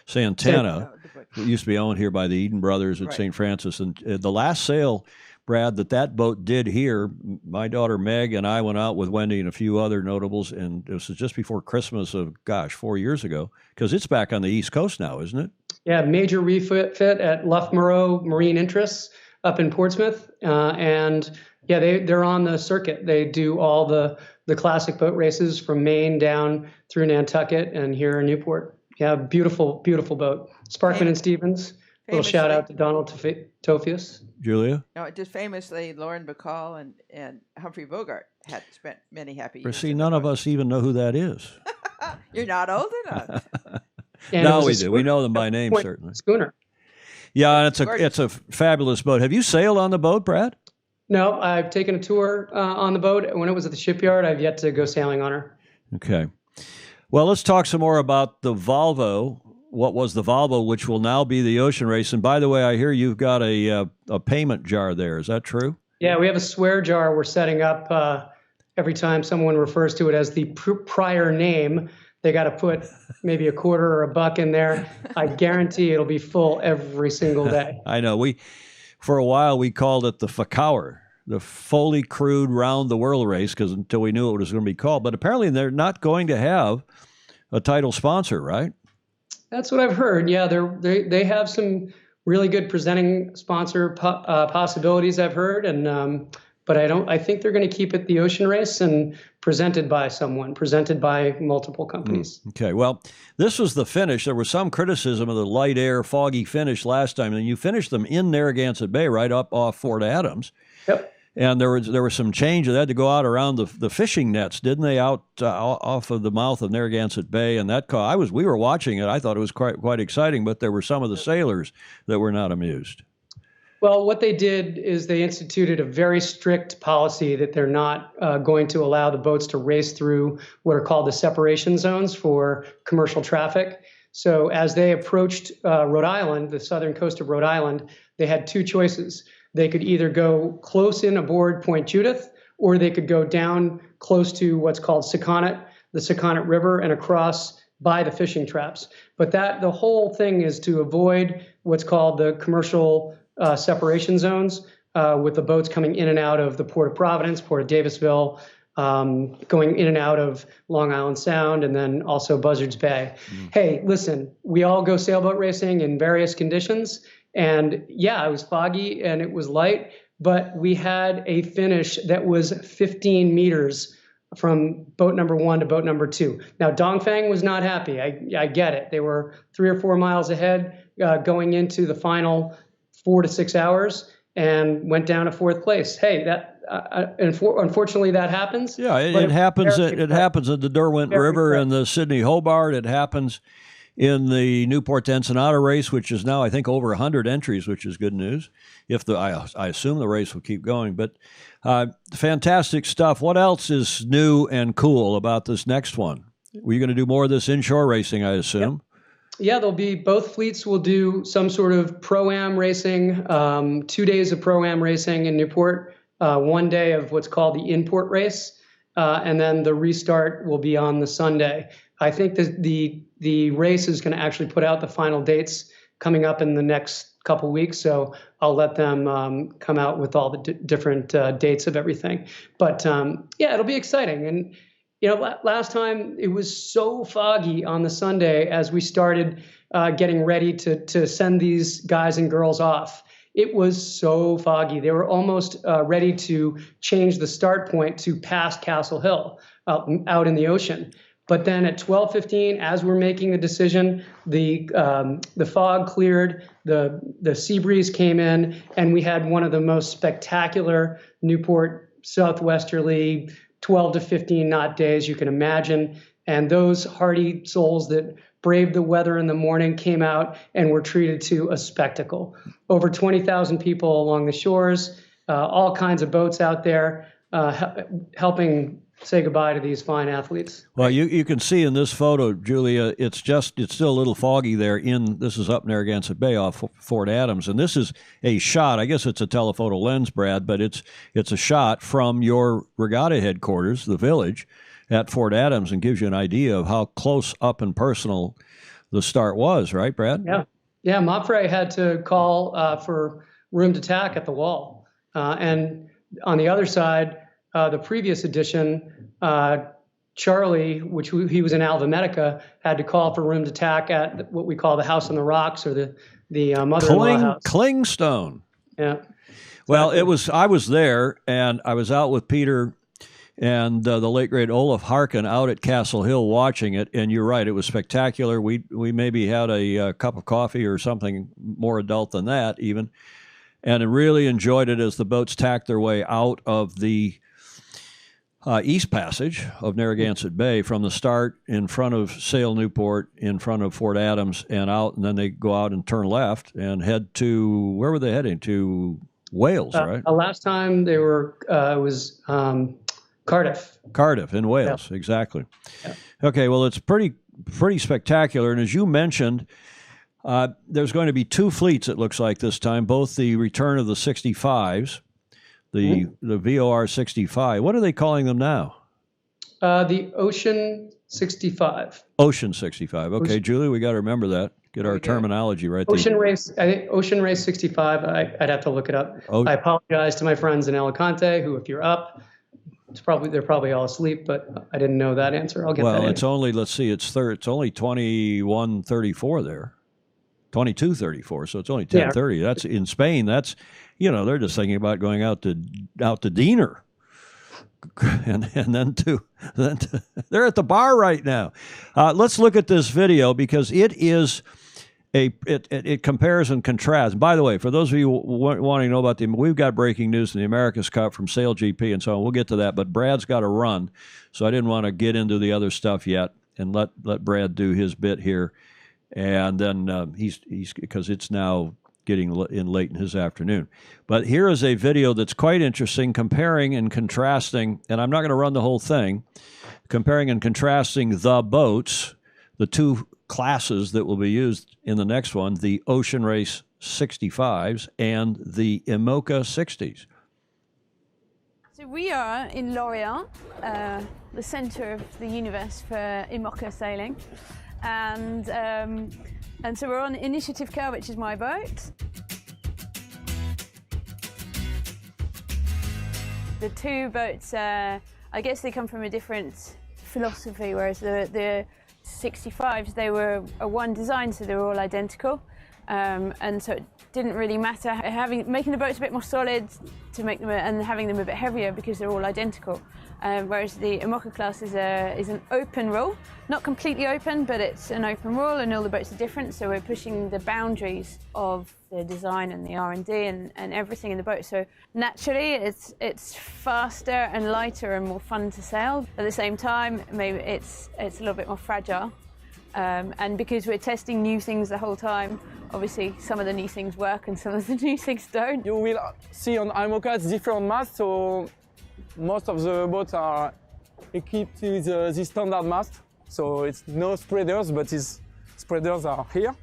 [SPEAKER 1] Santana. It used to be owned here by the Eden Brothers at
[SPEAKER 2] Right.
[SPEAKER 1] St. Francis. And the last sail, Brad, that boat did here, my daughter Meg and I went out with Wendy and a few other notables, and this was just before Christmas of, 4 years ago, because it's back on the East Coast now, isn't it?
[SPEAKER 3] Yeah, major refit at Loughborough Marine Interests up in Portsmouth. And yeah, they're on the circuit. They do all the classic boat races from Maine down through Nantucket and here in Newport. Yeah, beautiful, beautiful boat. Sparkman and Stevens. Little shout out to Donald Tofius.
[SPEAKER 1] Julia?
[SPEAKER 2] No, just famously, Lauren Bacall and Humphrey Bogart had spent many happy years.
[SPEAKER 1] But see, none of us even know who that is.
[SPEAKER 2] You're not old enough.
[SPEAKER 1] No, we do. We know them by name, certainly.
[SPEAKER 3] Schooner.
[SPEAKER 1] Yeah, it's a fabulous boat. Have you sailed on the boat, Brad?
[SPEAKER 3] No, I've taken a tour on the boat. When it was at the shipyard, I've yet to go sailing on her.
[SPEAKER 1] Okay. Well, let's talk some more about the Volvo. What was the Volvo, which will now be the Ocean Race? And by the way, I hear you've got a payment jar there. Is that true?
[SPEAKER 3] Yeah, we have a swear jar we're setting up every time someone refers to it as the prior name. They got to put maybe a quarter or a buck in there. I guarantee it'll be full every single day.
[SPEAKER 1] I know. For a while, we called it the FCOWR, the Fully Crewed Round the World Race, because until we knew what it was going to be called. But apparently they're not going to have a title sponsor, right?
[SPEAKER 3] That's what I've heard. Yeah, they have some really good presenting sponsor possibilities, I've heard, and but I think they're going to keep it the Ocean Race and presented by multiple companies.
[SPEAKER 1] Okay, well, this was the finish. There was some criticism of the light air, foggy finish last time, and you finished them in Narragansett Bay, right up off Fort Adams.
[SPEAKER 3] Yep.
[SPEAKER 1] And there was some change. They had to go out around the fishing nets, didn't they? Out off of the mouth of Narragansett Bay, and we were watching it. I thought it was quite exciting, but there were some of the sailors that were not amused.
[SPEAKER 3] Well, what they did is they instituted a very strict policy that they're not going to allow the boats to race through what are called the separation zones for commercial traffic. So as they approached Rhode Island, the southern coast of Rhode Island, they had two choices. They could either go close in aboard Point Judith, or they could go down close to what's called the Sakonnet River, and across by the fishing traps. But the whole thing is to avoid what's called the commercial separation zones, with the boats coming in and out of the Port of Providence, Port of Davisville, going in and out of Long Island Sound, and then also Buzzards Bay. Hey, listen, we all go sailboat racing in various conditions. And yeah, it was foggy and it was light, but we had a finish that was 15 meters from boat number 1 to boat number 2. Now, Dongfang was not happy. I get it. They were 3 or 4 miles ahead going into the final 4 to 6 hours and went down to 4th place. Hey, unfortunately that happens.
[SPEAKER 1] Yeah, it happens. It happens at the Derwent River and the Sydney Hobart. It happens in the Newport to Ensenada race, which is now, I think, over 100 entries, which is good news. I assume the race will keep going. But fantastic stuff. What else is new and cool about this next one? Were you going to do more of this inshore racing, I assume?
[SPEAKER 3] Yeah, both fleets will do some sort of Pro-Am racing, 2 days of Pro-Am racing in Newport, 1 day of what's called the import race, and then the restart will be on the Sunday. I think the race is going to actually put out the final dates coming up in the next couple weeks, so I'll let them come out with all the different dates of everything. But yeah, it'll be exciting. And last time it was so foggy on the Sunday as we started getting ready to send these guys and girls off. It was so foggy. They were almost ready to change the start point to past Castle Hill out in the ocean. But then at 12:15, as we're making the decision, the fog cleared, the sea breeze came in, and we had one of the most spectacular Newport southwesterly 12 to 15 knot days you can imagine. And those hardy souls that braved the weather in the morning came out and were treated to a spectacle. Over 20,000 people along the shores, all kinds of boats out there helping say goodbye to these fine athletes.
[SPEAKER 1] Well, you can see in this photo, Julia, it's still a little foggy there. This is up Narragansett Bay off Fort Adams, and this is a shot. I guess it's a telephoto lens, Brad, but it's a shot from your regatta headquarters, the village at Fort Adams, and gives you an idea of how close up and personal the start was, right, Brad?
[SPEAKER 3] Yeah. Mopfre had to call for room to tack at the wall, and on the other side, the previous edition, Charlie, he was in Alva-Medica, had to call for room to tack at what we call the House on the Rocks, or the mother-in-law house.
[SPEAKER 1] Clingstone.
[SPEAKER 3] Yeah.
[SPEAKER 1] Well, I was there, and I was out with Peter and the late great Olaf Harkin out at Castle Hill watching it. And you're right, it was spectacular. We maybe had a cup of coffee or something more adult than that even, and I really enjoyed it as the boats tacked their way out of the East Passage of Narragansett Bay from the start in front of Sail Newport, in front of Fort Adams, and out, and then they go out and turn left and head to, where were they heading? To Wales, right?
[SPEAKER 3] Last time they were, was Cardiff.
[SPEAKER 1] Cardiff in Wales, yeah. Exactly.
[SPEAKER 3] Yeah.
[SPEAKER 1] Okay, well, it's pretty spectacular, and as you mentioned, there's going to be two fleets, it looks like this time, both the return of the 65s, the VOR 65. What are they calling them now?
[SPEAKER 3] The Ocean 65.
[SPEAKER 1] Ocean 65. Okay, Julie, we got to remember that. Get our terminology right there.
[SPEAKER 3] I think Ocean Race 65. I'd have to look it up. I apologize to my friends in Alicante, who, if you're up, they're probably all asleep, but I didn't know that answer. I'll get that. Well,
[SPEAKER 1] it's only, let's see, it's only 21:34 there. 22:34, so it's only 10:30. Yeah. That's in Spain. That's, they're just thinking about going out to dinner, and then they're at the bar right now. Let's look at this video because it is it compares and contrasts. By the way, for those of you wanting to know about we've got breaking news in the America's Cup from Sail GP and so on. We'll get to that, but Brad's got to run, so I didn't want to get into the other stuff yet, and let Brad do his bit here. And then he's because it's now getting in late in his afternoon. But here is a video that's quite interesting, comparing and contrasting, and I'm not going to run the whole thing, comparing and contrasting the boats, the two classes that will be used in the next one, the Ocean Race 65s and the IMOCA 60s.
[SPEAKER 4] So we are in Lorient, the center of the universe for IMOCA sailing. And so we're on Initiative Car, which is my boat. The two boats, I guess they come from a different philosophy, whereas the 65s, they were a one design, so they were all identical. And so it didn't really matter making the boats a bit more solid to make them and having them a bit heavier because they're all identical. Whereas the IMOCA class is an open rule, not completely open, but it's an open rule, and all the boats are different. So we're pushing the boundaries of the design and the R&D and everything in the boat. So naturally, it's faster and lighter and more fun to sail. At the same time, maybe it's a little bit more fragile. And because we're testing new things the whole time, obviously some of the new things work and some of the new things don't.
[SPEAKER 5] You will see on IMOCA it's different masts, so most of the boats are equipped with the standard mast. So it's no spreaders, but these spreaders are here.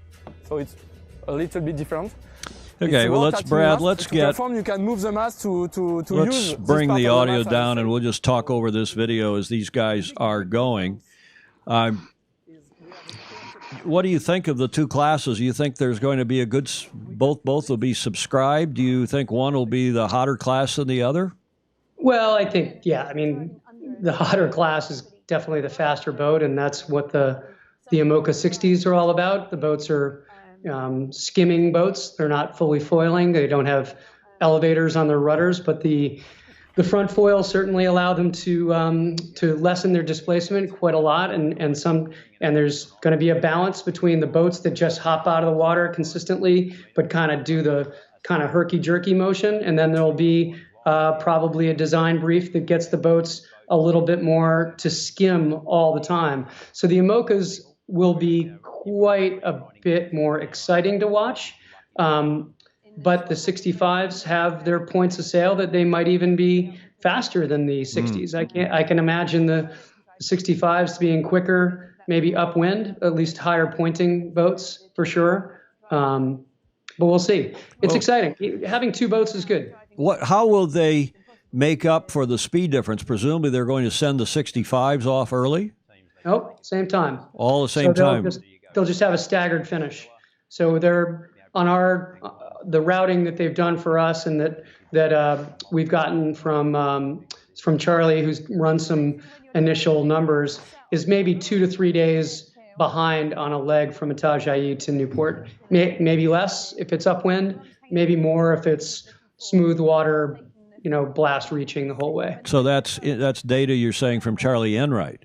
[SPEAKER 5] So it's a little bit different.
[SPEAKER 1] Okay, well, let's
[SPEAKER 5] you can move the mast to
[SPEAKER 1] let's bring the audio down, and we'll just talk over this video as these guys are going. What do you think of the two classes? Do you think there's going to be a good, both will be subscribed? Do you think one will be the hotter class than the other?
[SPEAKER 3] Well, I think, I mean, the hotter class is definitely the faster boat, and that's what the IMOCA 60s are all about. The boats are skimming boats. They're not fully foiling. They don't have elevators on their rudders, but the front foils certainly allow them to lessen their displacement quite a lot, and there's going to be a balance between the boats that just hop out of the water consistently, but kind of do the kind of herky-jerky motion, and then there'll be probably a design brief that gets the boats a little bit more to skim all the time. So the IMOCAs will be quite a bit more exciting to watch. But the 65s have their points of sale that they might even be faster than the 60s. I can imagine the 65s being quicker, maybe upwind, at least higher pointing boats for sure. But we'll see. It's exciting. Having two boats is good.
[SPEAKER 1] How will they make up for the speed difference? Presumably they're going to send the 65s off early?
[SPEAKER 3] Nope, same time.
[SPEAKER 1] All the same time.
[SPEAKER 3] They'll just have a staggered finish. So they're on the routing that they've done for us, and that we've gotten from Charlie, who's run some initial numbers, is maybe 2 to 3 days behind on a leg from Itajaí to Newport. Maybe less if it's upwind, maybe more if it's smooth water, blast reaching the whole way.
[SPEAKER 1] So that's data you're saying from Charlie Enright.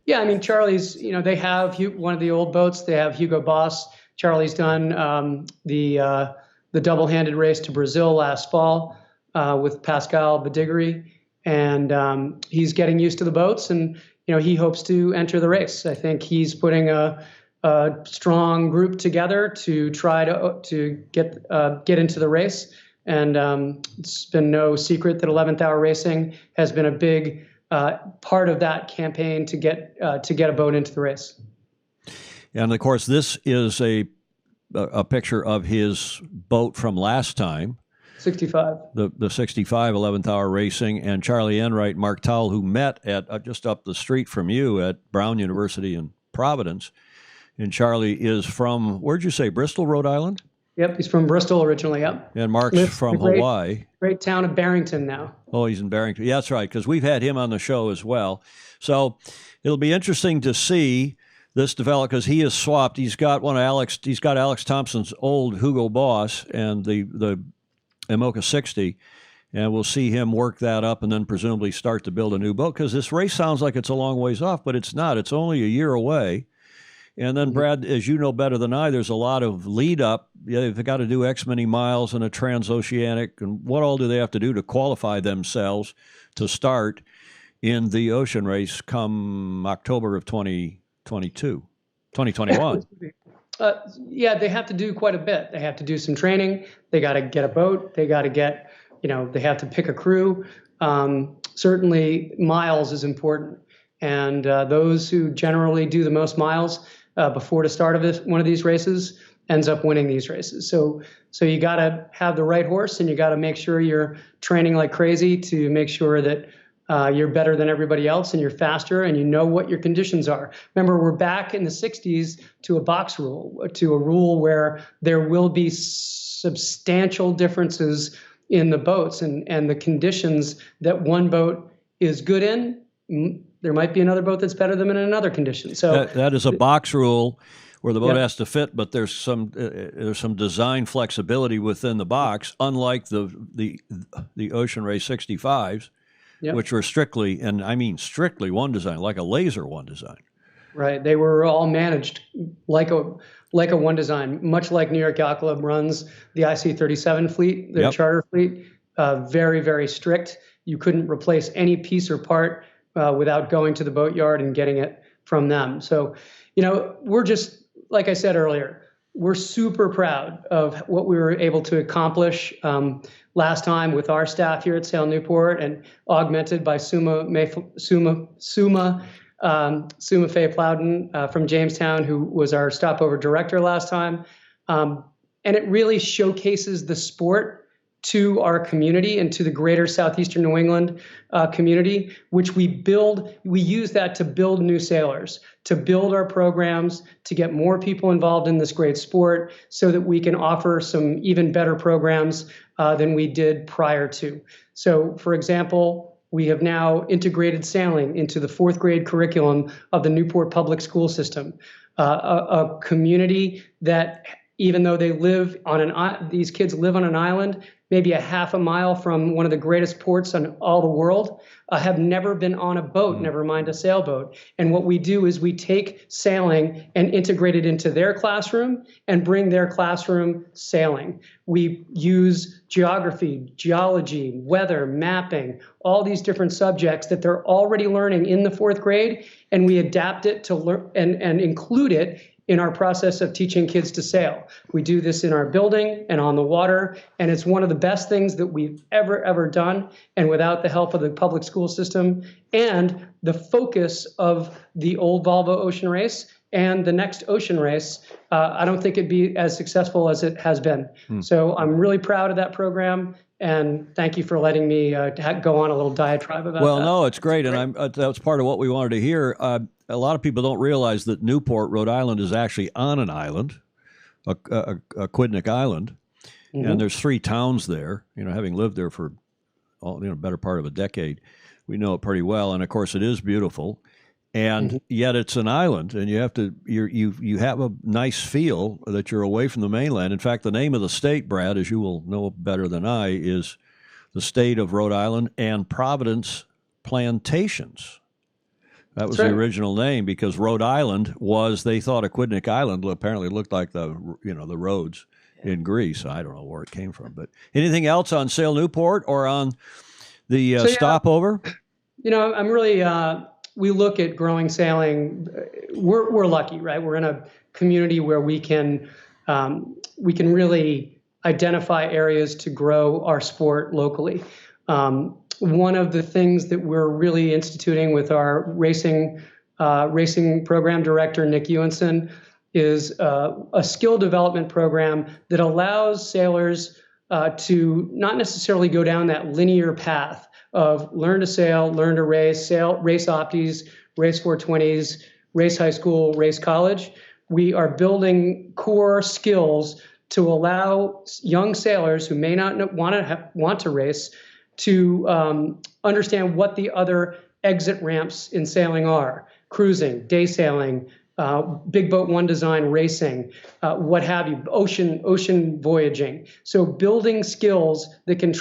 [SPEAKER 3] Yeah, I mean, Charlie's, they have one of the old boats. They have Hugo Boss. Charlie's done the double-handed race to Brazil last fall with Pascal Badigri, and he's getting used to the boats, and he hopes to enter the race. I think he's putting a strong group together to try to get into the race, and it's been no secret that 11th Hour Racing has been a big part of that campaign to get a boat into the race.
[SPEAKER 1] And of course, this is a picture of his boat from last time.
[SPEAKER 3] 65.
[SPEAKER 1] The 65 11th Hour Racing, and Charlie Enright, Mark Towell, who met at just up the street from you at Brown University in Providence. And Charlie is from, where'd you say, Bristol, Rhode Island?
[SPEAKER 3] Yep, he's from Bristol originally, yep.
[SPEAKER 1] And Mark's from Hawaii.
[SPEAKER 3] Great town of Barrington now.
[SPEAKER 1] Oh, he's in Barrington. Yeah, that's right, because we've had him on the show as well. So it'll be interesting to see this develop, because he has swapped. He's got Alex Thompson's old Hugo Boss and the Imoca 60, and we'll see him work that up and then presumably start to build a new boat, because this race sounds like it's a long ways off, but it's not. It's only a year away. And then, Brad, as you know better than I, there's a lot of lead up. They've got to do X many miles in a transoceanic, and what all do they have to do to qualify themselves to start in the ocean race come October of 2021?
[SPEAKER 3] Yeah, they have to do quite a bit. They have to do some training. They got to get a boat. They got to get, they have to pick a crew. Certainly miles is important. And those who generally do the most miles before the start of one of these races ends up winning these races. So you got to have the right horse, and you got to make sure you're training like crazy to make sure that you're better than everybody else, and you're faster, and you know what your conditions are. Remember, we're back in the 60s to a box rule, to a rule where there will be substantial differences in the boats and the conditions that one boat is good in. There might be another boat that's better than in another condition. So
[SPEAKER 1] that is a box rule where the boat has to fit, but there's some design flexibility within the box, unlike the Ocean Race 65s. Yep. Which were strictly, and I mean strictly, one design, like a laser one design.
[SPEAKER 3] Right. They were all managed like a one design, much like New York Yacht Club runs the IC-37 fleet, their charter fleet. Very, very strict. You couldn't replace any piece or part without going to the boatyard and getting it from them. So, we're just, like I said earlier, we're super proud of what we were able to accomplish last time with our staff here at Sail Newport, and augmented by Suma Faye Plowden from Jamestown, who was our stopover director last time. And it really showcases the sport to our community and to the greater southeastern New England community, which we use that to build new sailors, to build our programs, to get more people involved in this great sport, so that we can offer some even better programs than we did prior to. So, for example, we have now integrated sailing into the 4th grade curriculum of the Newport Public School System, a community that, even though these kids live on an island, maybe a half a mile from one of the greatest ports in all the world, have never been on a boat, never mind a sailboat. And what we do is we take sailing and integrate it into their classroom and bring their classroom sailing. We use geography, geology, weather, mapping, all these different subjects that they're already learning in the 4th grade, and we adapt it to learn and include it in our process of teaching kids to sail. We do this in our building and on the water, and it's one of the best things that we've ever done. And without the help of the public school system and the focus of the old Volvo Ocean Race and the next ocean race, I don't think it'd be as successful as it has been. So I'm really proud of that program. And thank you for letting me go on a little diatribe about that.
[SPEAKER 1] Well, no, it's great. And that's part of what we wanted to hear. A lot of people don't realize that Newport, Rhode Island, is actually on an island, a Quidnick Island. And there's 3 towns there. Having lived there for better part of a decade, we know it pretty well. And, of course, it is beautiful. And yet it's an island, and you have a nice feel that you're away from the mainland. In fact, the name of the state, Brad, as you will know better than I, is the state of Rhode Island and Providence Plantations. That was the original name because Rhode Island they thought Aquidneck Island apparently looked like the roads in Greece. I don't know where it came from. But anything else on Sail Newport or on the stopover?
[SPEAKER 3] I'm really... we look at growing sailing. We're lucky, right? We're in a community where we can really identify areas to grow our sport locally. One of the things that we're really instituting with our racing program director, Nick Ewenson, is a skill development program that allows sailors to not necessarily go down that linear path of learn to sail, learn to race, race opties, race 420s, race high school, race college. We are building core skills to allow young sailors who may not want to race to understand what the other exit ramps in sailing are: cruising, day sailing, big boat one design racing, what have you, ocean voyaging. So building skills that can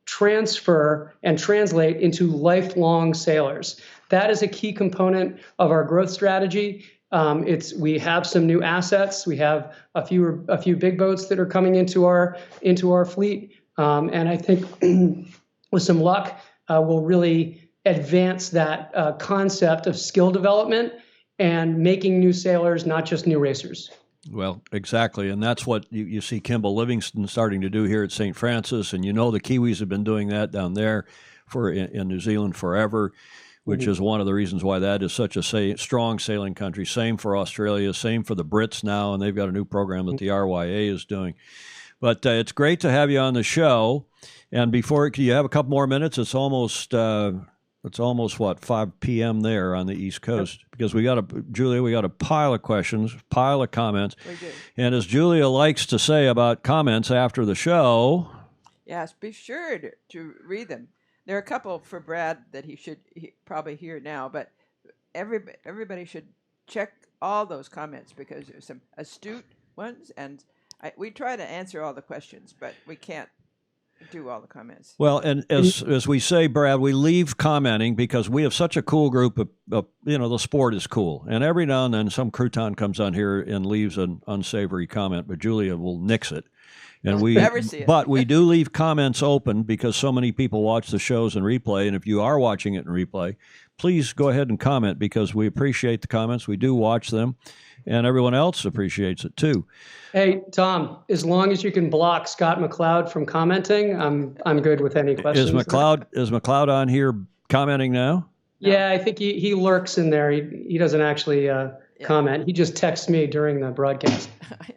[SPEAKER 3] transfer and translate into lifelong sailors. That is a key component of our growth strategy. We have some new assets. We have a few big boats that are coming into our fleet, and I think with some luck, we'll really advance that concept of skill development and making new sailors, not just new racers.
[SPEAKER 1] Well, exactly, and that's what you see Kimball Livingston starting to do here at St. Francis, and the Kiwis have been doing that down there in New Zealand forever, which is one of the reasons why that is such a strong sailing country. Same for Australia, same for the Brits now, and they've got a new program that the RYA is doing. But it's great to have you on the show, and you have a couple more minutes. It's almost what, 5 p.m. there on the East Coast, because Julia, we got a pile of questions, pile of comments.
[SPEAKER 2] We do.
[SPEAKER 1] And as Julia likes to say about comments after the show,
[SPEAKER 2] yes, be sure to read them. There are a couple for Brad that he should probably hear now, but everybody should check all those comments because there's some astute ones, and we try to answer all the questions, but we can't do all the comments.
[SPEAKER 1] Well, and as we say, Brad, we leave commenting because we have such a cool group of the sport is cool. And every now and then some crouton comes on here and leaves an unsavory comment, but Julia will nix it. And
[SPEAKER 2] I'll never see it.
[SPEAKER 1] But we do leave comments open because so many people watch the shows in replay. And if you are watching it in replay, please go ahead and comment because we appreciate the comments. We do watch them, and everyone else appreciates it too.
[SPEAKER 3] Hey, Tom, as long as you can block Scott McLeod from commenting, I'm good with any questions.
[SPEAKER 1] Is McLeod on here commenting now?
[SPEAKER 3] Yeah, I think he lurks in there. He doesn't actually comment. He just texts me during the broadcast.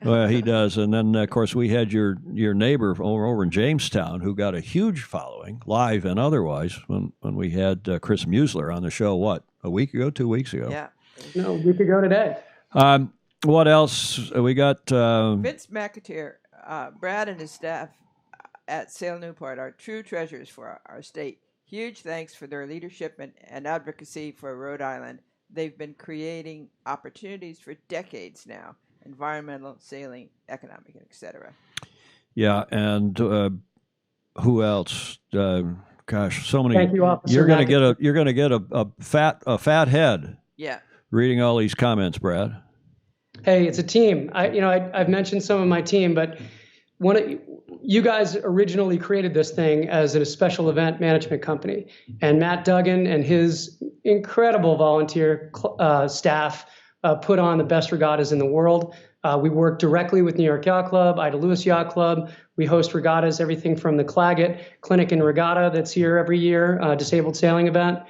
[SPEAKER 1] Well, he does. And then, of course, we had your neighbor over in Jamestown who got a huge following, live and otherwise, when we had Chris Musler on the show, a week ago, 2 weeks ago?
[SPEAKER 2] Yeah.
[SPEAKER 3] No, a week ago today.
[SPEAKER 1] What else? We got...
[SPEAKER 2] Vince McAteer, Brad and his staff at Sail Newport are true treasures for our state. Huge thanks for their leadership and advocacy for Rhode Island. They've been creating opportunities for decades now. Environmental, sailing, economic, etc. Yeah,
[SPEAKER 1] and who else? Gosh, so many.
[SPEAKER 3] Thank you, Officer.
[SPEAKER 1] You're going to get a fat head.
[SPEAKER 2] Yeah.
[SPEAKER 1] Reading all these comments, Brad.
[SPEAKER 3] Hey, it's a team. I've mentioned some of my team, but you guys originally created this thing as a special event management company, and Matt Duggan and his incredible volunteer staff put on the best regattas in the world. We work directly with New York Yacht Club, Ida Lewis Yacht Club. We host regattas, everything from the Claggett Clinic and Regatta that's here every year, disabled sailing event,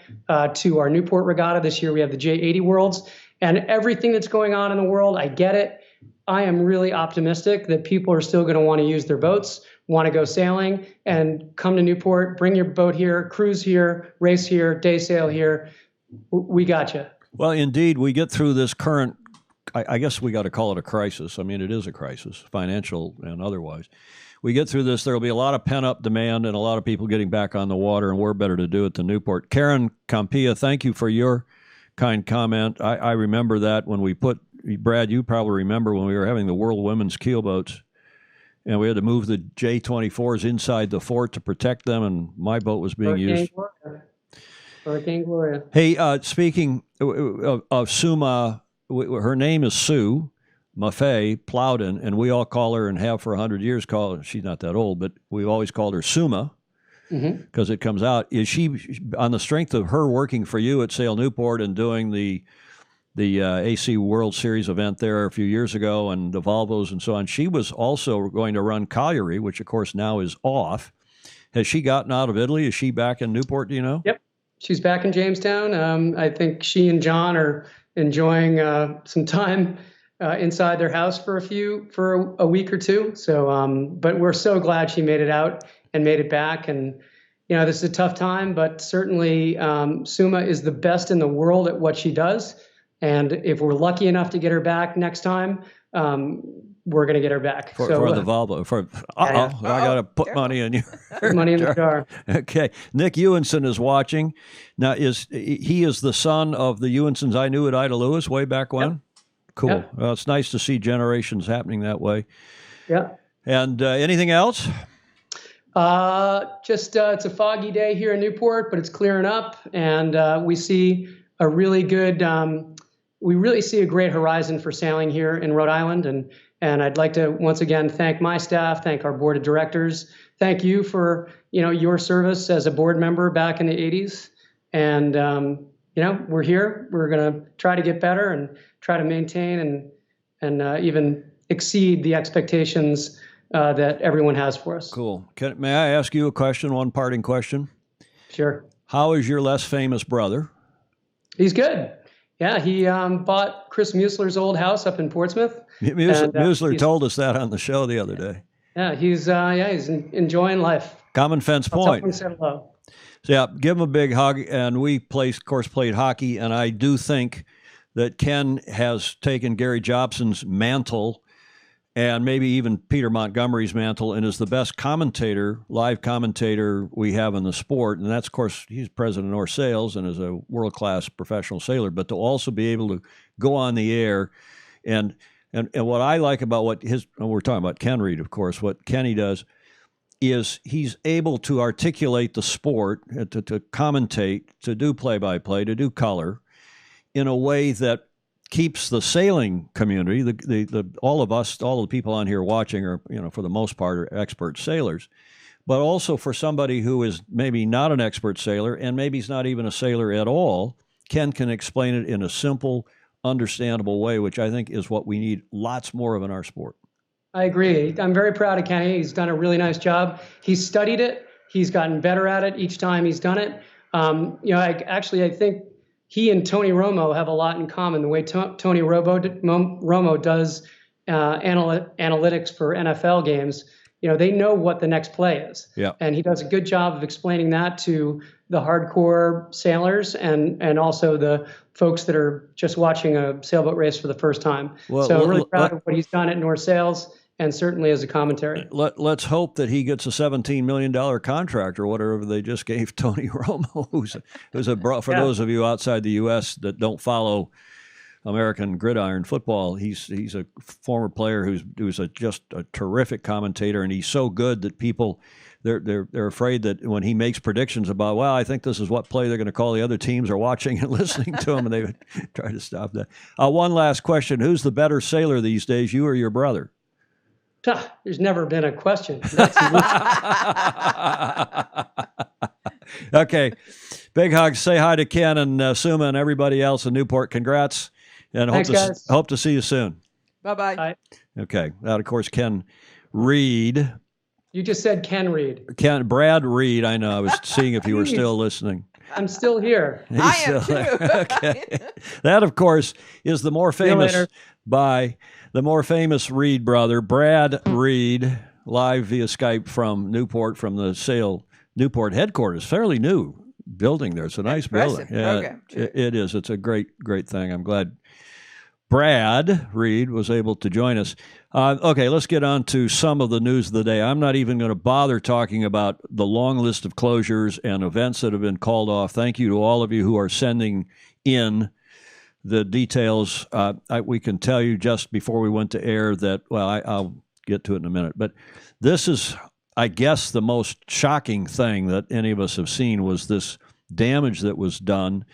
[SPEAKER 3] to our Newport Regatta. This year we have the J80 Worlds. And everything that's going on in the world, I get it. I am really optimistic that people are still going to want to use their boats, want to go sailing, and come to Newport, bring your boat here, cruise here, race here, day sail here. We got you.
[SPEAKER 1] Well, indeed, we get through this current, I guess we got to call it a crisis. I mean, it is a crisis, financial and otherwise. We get through this, there will be a lot of pent-up demand and a lot of people getting back on the water, and we're better to do it than Newport. Karen Campia, thank you for your kind comment. I remember that when we put, Brad, you probably remember when we were having the World Women's Keelboats, and we had to move the J-24s inside the fort to protect them, and my boat was being used.
[SPEAKER 3] Hurricane Gloria.
[SPEAKER 1] Hey, speaking of Suma, her name is Sue Maffei Plowden, and we all call her, and have for 100 years, she's not that old, but we've always called her Suma because it comes out. Is she, on the strength of her working for you at Sail Newport and doing the AC World Series event there a few years ago and the Volvos and so on, she was also going to run Colliery, which of course now is off. Has she gotten out of Italy? Is she back in Newport, do you know?
[SPEAKER 3] Yep. She's back in Jamestown. I think she and John are enjoying some time inside their house for a week or two. So, but we're so glad she made it out and made it back. And, you know, this is a tough time, but certainly Suma is the best in the world at what she does. And if we're lucky enough to get her back next time, we're going to get her back.
[SPEAKER 1] For the Volvo. I got to put money in you.
[SPEAKER 3] Money in the jar.
[SPEAKER 1] Okay. Nick Ewenson is watching. Now, he is the son of the Ewensons I knew at Ida Lewis way back when? Yep. Cool. Yep. Well, it's nice to see generations happening that way.
[SPEAKER 3] Yeah.
[SPEAKER 1] And anything else?
[SPEAKER 3] Just it's a foggy day here in Newport, but it's clearing up, and we see a really good. We really see a great horizon for sailing here in Rhode Island, and I'd like to once again thank my staff, thank our board of directors, thank you for your service as a board member back in the 80s, and we're here. We're going to try to get better and try to maintain and even exceed the expectations that everyone has for us.
[SPEAKER 1] Cool. May I ask you a question? One parting question.
[SPEAKER 3] Sure.
[SPEAKER 1] How is your less famous brother?
[SPEAKER 3] He's good. Yeah, he bought Chris Musler's old house up in Portsmouth.
[SPEAKER 1] Musler told us that on the show the other day.
[SPEAKER 3] Yeah, he's enjoying life.
[SPEAKER 1] Common Fence Point.
[SPEAKER 3] Said hello.
[SPEAKER 1] So yeah, give him a big hug. And we of course played hockey, and I do think that Ken has taken Gary Jobson's mantle and maybe even Peter Montgomery's mantle, and is the best live commentator we have in the sport. And that's, of course, he's president of North Sails and is a world-class professional sailor. But to also be able to go on the air, and what I like about we're talking about Ken Reed, of course, what Kenny does is he's able to articulate the sport, to commentate, to do play-by-play, to do color in a way that keeps the sailing community, all of us, all the people on here watching are, for the most part, are expert sailors. But also for somebody who is maybe not an expert sailor, and maybe he's not even a sailor at all, Ken can explain it in a simple, understandable way, which I think is what we need lots more of in our sport.
[SPEAKER 3] I agree. I'm very proud of Kenny. He's done a really nice job. He's studied it. He's gotten better at it each time he's done it. I think he and Tony Romo have a lot in common. The way Tony Romo does analytics for NFL games, they know what the next play is. Yeah. And he does a good job of explaining that to the hardcore sailors and also the folks that are just watching a sailboat race for the first time. So I'm really proud of what he's done at North Sails, and certainly as a commentary.
[SPEAKER 1] Let's hope that he gets a $17 million contract or whatever they just gave Tony Romo, for those of you outside the U.S. that don't follow American gridiron football, he's a former player who's just a terrific commentator, and he's so good that people they're afraid that when he makes predictions about, well, I think this is what play they're going to call, the other teams are watching and listening to him, and they would try to stop that. One last question: who's the better sailor these days, you or your brother?
[SPEAKER 3] There's never been a question.
[SPEAKER 1] Okay. Big hugs. Say hi to Ken and Suma and everybody else in Newport. Congrats. And
[SPEAKER 3] Thanks, guys.
[SPEAKER 1] hope to see you soon.
[SPEAKER 2] Bye-bye.
[SPEAKER 3] Bye.
[SPEAKER 1] Okay. That, of course, Ken Reed.
[SPEAKER 3] You just said Ken Reed.
[SPEAKER 1] Brad Reed. I know. I was seeing if you were still listening.
[SPEAKER 3] I'm still here.
[SPEAKER 2] I am too.
[SPEAKER 1] Okay. That, of course, is the more famous Reed brother, Brad Reed, live via Skype from Newport, from the Sail Newport headquarters. Fairly new building there. It's a nice building.
[SPEAKER 2] Program,
[SPEAKER 1] it is. It's a great thing. I'm glad Brad Reed was able to join us. Okay, let's get on to some of the news of the day. I'm not even going to bother talking about the long list of closures and events that have been called off. Thank you to all of you who are sending in the details. We can tell you just before we went to air that, well, I'll get to it in a minute. But this is, I guess, the most shocking thing that any of us have seen was this damage that was done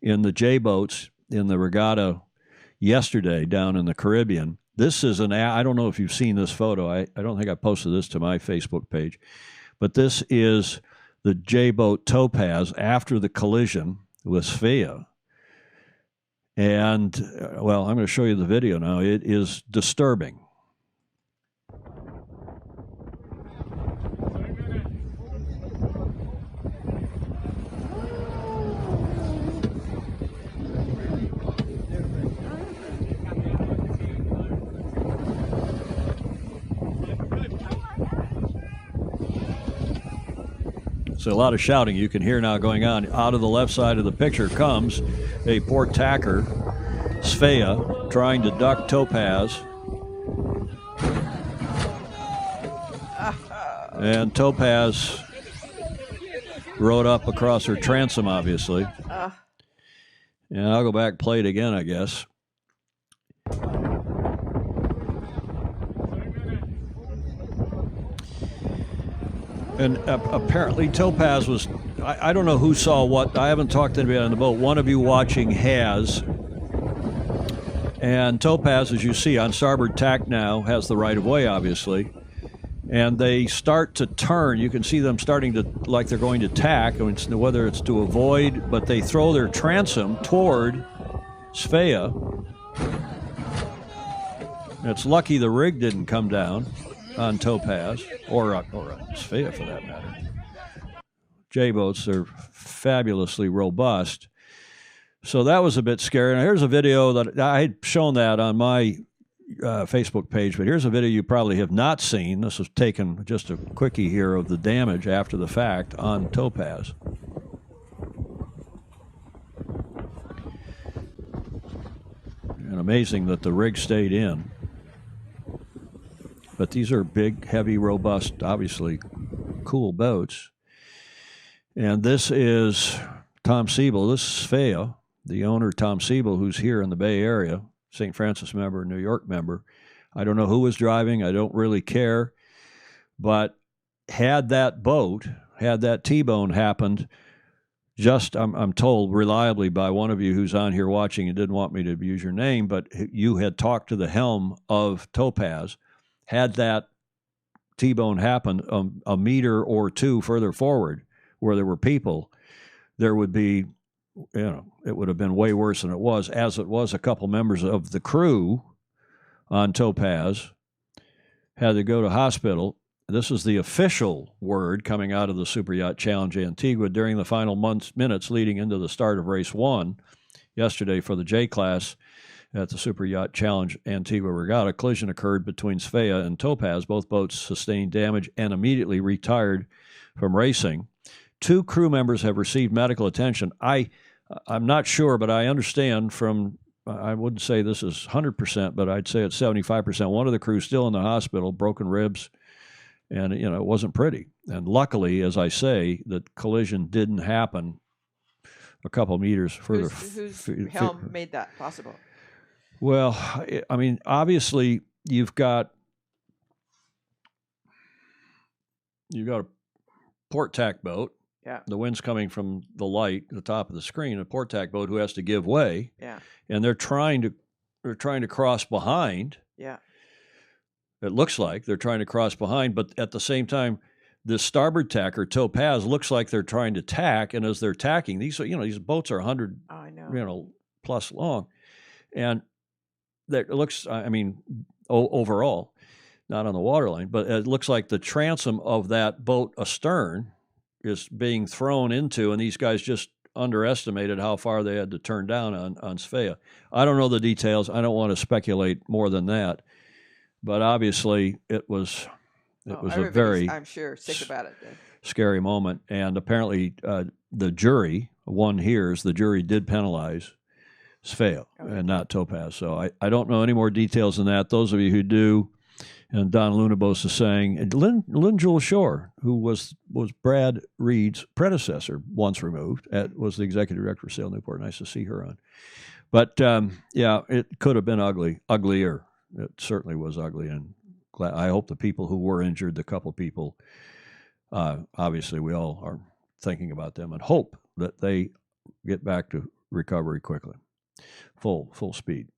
[SPEAKER 1] in the J-boats in the regatta yesterday down in the Caribbean. This is I don't know if you've seen this photo. I don't think I posted this to my Facebook page. But this is the J-boat Topaz after the collision with Svea. And, well, I'm going to show you the video now. It is disturbing. So a lot of shouting you can hear now going on. Out of the left side of the picture comes a port tacker, Svea, trying to duck Topaz. And Topaz rode up across her transom, obviously. And I'll go back, play it again, I guess. And apparently Topaz was, I don't know who saw what. I haven't talked to anybody on the boat. One of you watching has. And Topaz, as you see, on starboard tack now, has the right of way, obviously. And they start to turn. You can see them starting to, like they're going to tack, I mean, whether it's to avoid, but they throw their transom toward Svea. And it's lucky the rig didn't come down on Topaz, or on Svea for that matter. J-boats are fabulously robust. So that was a bit scary. And here's a video that I had shown that on my Facebook page, but here's a video you probably have not seen. This was taken just a quickie here of the damage after the fact on Topaz. And amazing that the rig stayed in. But these are big, heavy, robust, obviously cool boats. And this is Tom Siebel. This is Svea, the owner, Tom Siebel, who's here in the Bay Area, St. Francis member, New York member. I don't know who was driving. I don't really care. But had that boat, had that T-bone happened, just, I'm told reliably by one of you who's on here watching and didn't want me to use your name, but you had talked to the helm of Topaz. Had that T-bone happen a meter or two further forward where there were people, there would be, it would have been way worse than it was. As it was, a couple members of the crew on Topaz had to go to hospital. This is the official word coming out of the Super Yacht Challenge Antigua during the final minutes leading into the start of race 1 yesterday for the J-class. At the Super Yacht Challenge Antigua Regatta, collision occurred between Svea and Topaz. Both boats sustained damage and immediately retired from racing. 2 crew members have received medical attention. I'm not sure, but I understand from, I wouldn't say this is 100%, but I'd say it's 75%. One of the crew still in the hospital, broken ribs, and it wasn't pretty. And luckily, as I say, the collision didn't happen a couple meters further.
[SPEAKER 2] Whose helm made that possible?
[SPEAKER 1] Well, I mean, obviously, you've got a port tack boat.
[SPEAKER 2] Yeah.
[SPEAKER 1] The wind's coming from the light, the top of the screen. A port tack boat who has to give way.
[SPEAKER 2] Yeah.
[SPEAKER 1] And they're trying to cross behind.
[SPEAKER 2] Yeah.
[SPEAKER 1] It looks like they're trying to cross behind, but at the same time, the starboard tacker Topaz looks like they're trying to tack, and as they're tacking, these boats are 100, plus long. And that looks, I mean, overall, not on the waterline, but it looks like the transom of that boat astern is being thrown into, and these guys just underestimated how far they had to turn down on Svea. I don't know the details. I don't want to speculate more than that. But obviously, it was a very,
[SPEAKER 2] I'm sure, sick about it.
[SPEAKER 1] Scary moment. And apparently, the jury, one hears, the jury did penalize Svea and not Topaz. So I don't know any more details than that. Those of you who do, and Don Lunabos is saying, Lynn Jewel Shore, who was Brad Reed's predecessor, once removed, was the executive director of Sail Newport. Nice to see her on. But, yeah, it could have been uglier. It certainly was ugly. And I hope the people who were injured, the couple people, obviously we all are thinking about them and hope that they get back to recovery quickly. Full speed.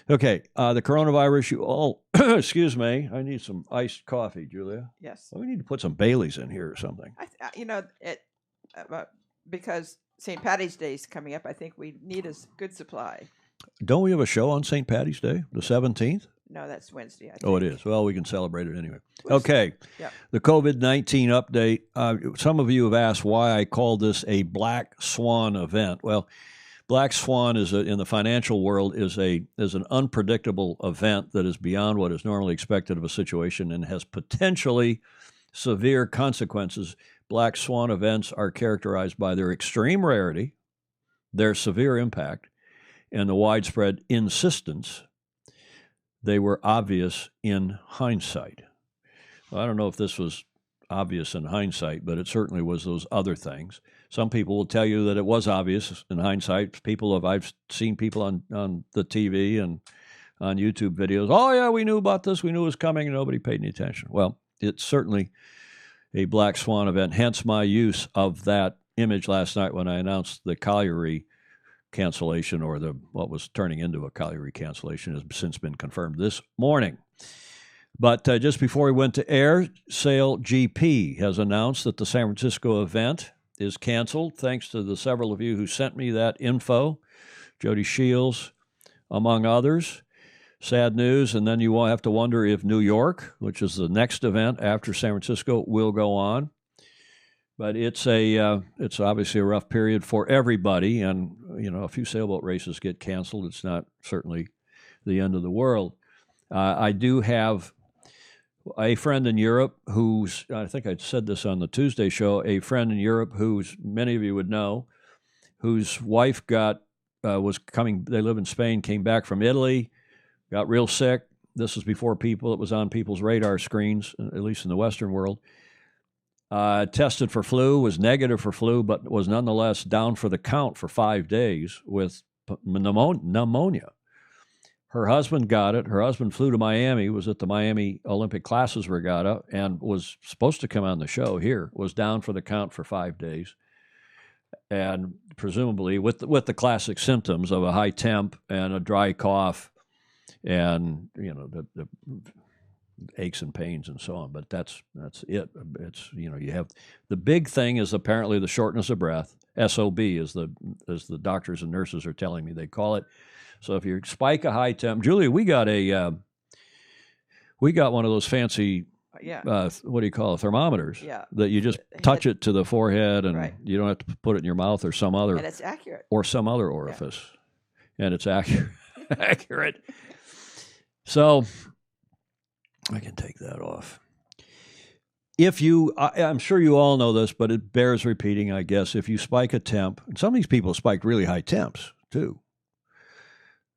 [SPEAKER 1] Okay, the coronavirus, you all, excuse me, I need some iced coffee, Julia.
[SPEAKER 2] Yes.
[SPEAKER 1] Well, we need to put some Baileys in here or something.
[SPEAKER 2] Because St. Patty's Day is coming up, I think we need a good supply.
[SPEAKER 1] Don't we have a show on St. Patty's Day, the 17th?
[SPEAKER 2] No, that's Wednesday, I think.
[SPEAKER 1] Oh, it is. Well, we can celebrate it anyway. Okay,
[SPEAKER 2] yeah.
[SPEAKER 1] The COVID-19 update. Some of you have asked why I call this a black swan event. Well, black swan in the financial world is an unpredictable event that is beyond what is normally expected of a situation and has potentially severe consequences. Black swan events are characterized by their extreme rarity, their severe impact, and the widespread insistence they were obvious in hindsight. Well, I don't know if this was obvious in hindsight, but it certainly was those other things. Some people will tell you that it was obvious in hindsight. I've seen people on the TV and on YouTube videos, oh yeah, we knew about this, we knew it was coming, and nobody paid any attention. Well, it's certainly a black swan event, hence my use of that image last night when I announced the colliery cancellation, or what was turning into a colliery cancellation has since been confirmed this morning. But just before we went to air, Sail GP has announced that the San Francisco event is canceled, thanks to the several of you who sent me that info, Jody Shields, among others. Sad news, and then you will have to wonder if New York, which is the next event after San Francisco, will go on. But it's obviously a rough period for everybody, and a few sailboat races get canceled. It's not certainly the end of the world. I do have a friend in Europe I think I said this on the Tuesday show, a friend in Europe who's, many of you would know, whose wife was coming, they live in Spain, came back from Italy, got real sick. This was before it was on people's radar screens, at least in the Western world. Tested for flu, was negative for flu, but was nonetheless down for the count for 5 days with pneumonia. Her husband got it. Her husband flew to Miami, was at the Miami Olympic Classes Regatta, and was supposed to come on the show here, was down for the count for 5 days. And presumably with the classic symptoms of a high temp and a dry cough and, the aches and pains and so on. But that's it. It's, you have, the big thing is apparently the shortness of breath, SOB, as the doctors and nurses are telling me they call it. So if you spike a high temp, Julia, we got one of those fancy, what do you call it, thermometers?
[SPEAKER 2] Yeah.
[SPEAKER 1] That you just touch it to the forehead, and
[SPEAKER 2] right.
[SPEAKER 1] You don't have to put it in your mouth or some other.
[SPEAKER 2] And it's accurate.
[SPEAKER 1] Or some other orifice, and it's accurate. So I can take that off. I'm sure you all know this, but it bears repeating, I guess. If you spike a temp, and some of these people spike really high temps too.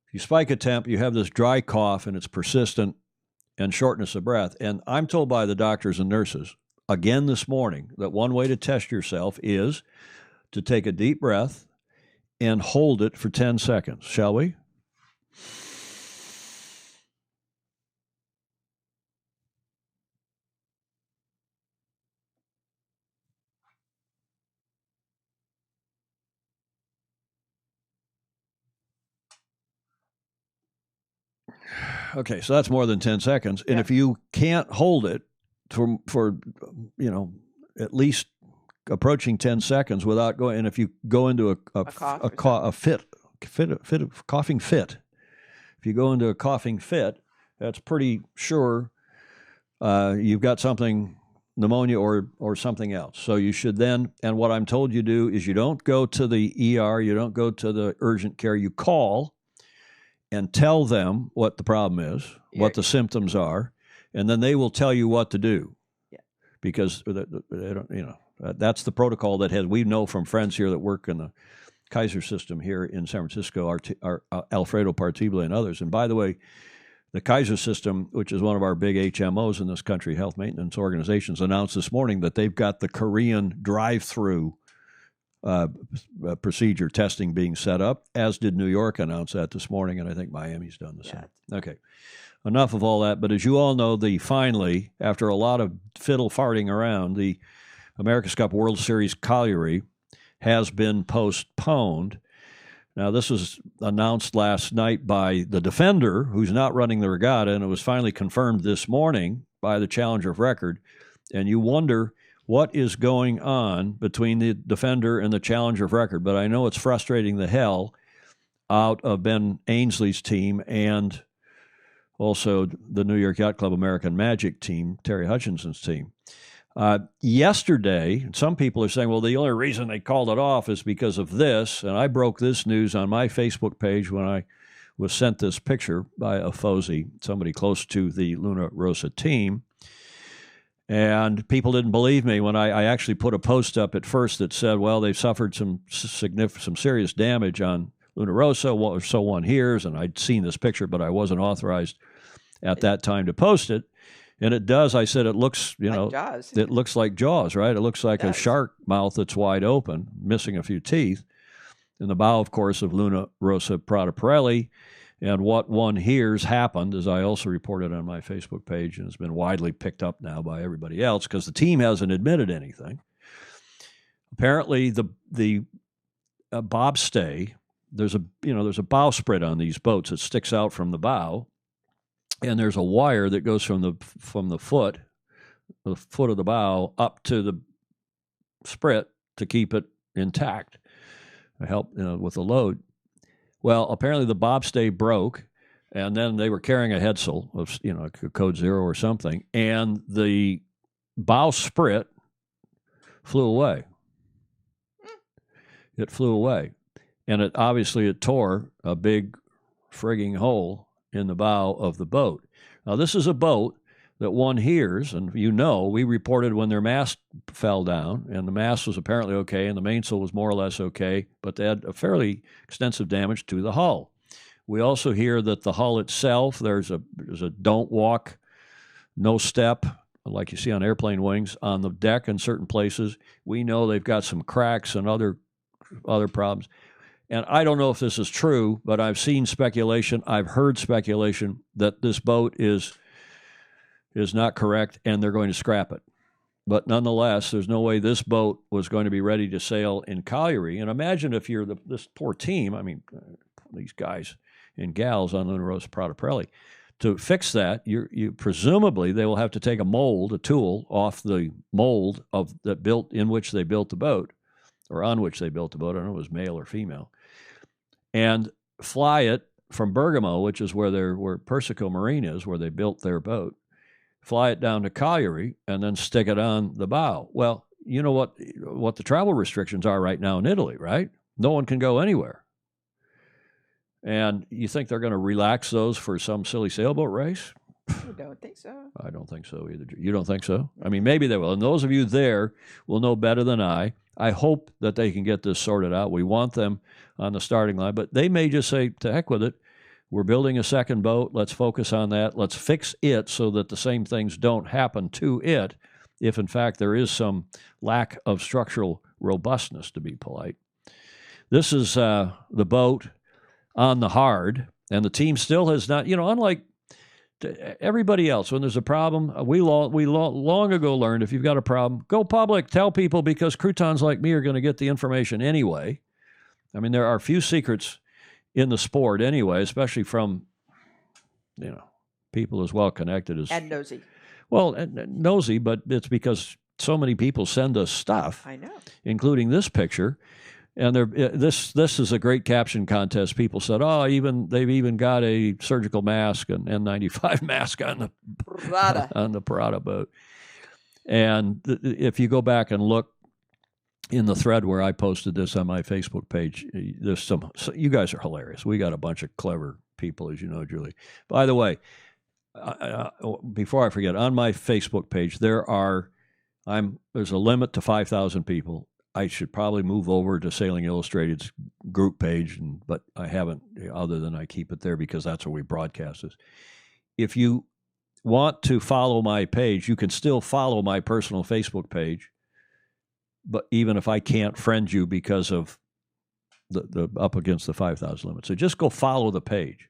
[SPEAKER 1] If you spike a temp, you have this dry cough, and it's persistent, and shortness of breath. And I'm told by the doctors and nurses, again this morning, that one way to test yourself is to take a deep breath and hold it for 10 seconds. Shall we? Okay, so that's more than 10 seconds. And if you can't hold it for at least approaching 10 seconds without going, and if you go into a coughing fit, If you go into a coughing fit, that's pretty sure you've got something, pneumonia or something else. So you should then, and what I'm told you do is you don't go to the ER, you don't go to the urgent care, you call and tell them what the problem is, what the symptoms are, and then they will tell you what to do.
[SPEAKER 2] Yeah.
[SPEAKER 1] Because they don't, that's the protocol that we know from friends here that work in the Kaiser system here in San Francisco, our Alfredo Partible and others. And by the way, the Kaiser system, which is one of our big HMOs in this country, health maintenance organizations, announced this morning that they've got the Korean drive-through procedure testing being set up, as did New York announce that this morning, and I think Miami's done the same. Okay, enough of all that. But as you all know, finally, after a lot of fiddle farting around, the America's Cup World Series Colliery has been postponed. Now, this was announced last night by the defender, who's not running the regatta, and it was finally confirmed this morning by the Challenger of Record. And you wonder what is going on between the defender and the Challenger of Record. But I know it's frustrating the hell out of Ben Ainsley's team and also the New York Yacht Club American Magic team, Terry Hutchinson's team. Yesterday, some people are saying, well, the only reason they called it off is because of this. And I broke this news on my Facebook page when I was sent this picture by a Fozy, somebody close to the Luna Rossa team. And people didn't believe me when I actually put a post up at first that said, well, they've suffered some serious damage on Luna Rossa, so one hears. And I'd seen this picture, but I wasn't authorized at that time to post it. And it does. I said it looks,
[SPEAKER 2] like Jaws.
[SPEAKER 1] It looks like Jaws, right? It looks like a shark mouth that's wide open, missing a few teeth. In the bow, of course, of Luna Rossa Prada Pirelli. And what one hears happened, as I also reported on my Facebook page, and has been widely picked up now by everybody else because the team hasn't admitted anything. Apparently, the bobstay, there's a bowsprit on these boats that sticks out from the bow. And there's a wire that goes from the foot of the bow up to the sprit to keep it intact, to help with the load. Well, apparently the bobstay broke, and then they were carrying a headsail of code 0 or something, and the bow sprit flew away. It flew away, and it tore a big frigging hole in the bow of the boat. Now, this is a boat that one hears, and we reported when their mast fell down, and the mast was apparently okay, and the mainsail was more or less okay, but they had a fairly extensive damage to the hull. We also hear that the hull itself, there's a don't walk, no step, like you see on airplane wings, on the deck in certain places. We know they've got some cracks and other problems. And I don't know if this is true, but I've seen speculation, I've heard speculation that this boat is not correct and they're going to scrap it. But nonetheless, there's no way this boat was going to be ready to sail in Colliery. And imagine if you're this poor team, these guys and gals on Luna Rossa Prada Pirelli, to fix that, you presumably they will have to take a tool off the mold in which they built the boat, or on which they built the boat. I don't know if it was male or female. And fly it from Bergamo, which is where Persico Marine is, where they built their boat, fly it down to Colliery, and then stick it on the bow. Well, you know what the travel restrictions are right now in Italy, right? No one can go anywhere. And you think they're going to relax those for some silly sailboat race?
[SPEAKER 2] I don't think so.
[SPEAKER 1] I don't think so either. You don't think so? Maybe they will. And those of you there will know better than I. I hope that they can get this sorted out. We want them on the starting line, but they may just say, to heck with it. We're building a second boat. Let's focus on that. Let's fix it so that the same things don't happen to it if, in fact, there is some lack of structural robustness, to be polite. This is the boat on the hard, and the team still has not, unlike everybody else, when there's a problem, we long ago learned if you've got a problem, go public, tell people, because croutons like me are going to get the information anyway. There are few secrets in the sport anyway, especially from, people as well connected as...
[SPEAKER 2] And nosy.
[SPEAKER 1] Well, nosy, but it's because so many people send us stuff.
[SPEAKER 2] I know.
[SPEAKER 1] Including this picture. And this is a great caption contest. People said, "Oh, they've even got a surgical mask, an N95 mask on the Prada boat." And if you go back and look in the thread where I posted this on my Facebook page, there's you guys are hilarious. We got a bunch of clever people, as you know, Julie. By the way, before I forget, on my Facebook page there's a limit to 5,000 people. I should probably move over to Sailing Illustrated's group page, but I haven't, other than I keep it there because that's where we broadcast this. If you want to follow my page, you can still follow my personal Facebook page, but even if I can't friend you because of the up against the 5,000 limit. So just go follow the page,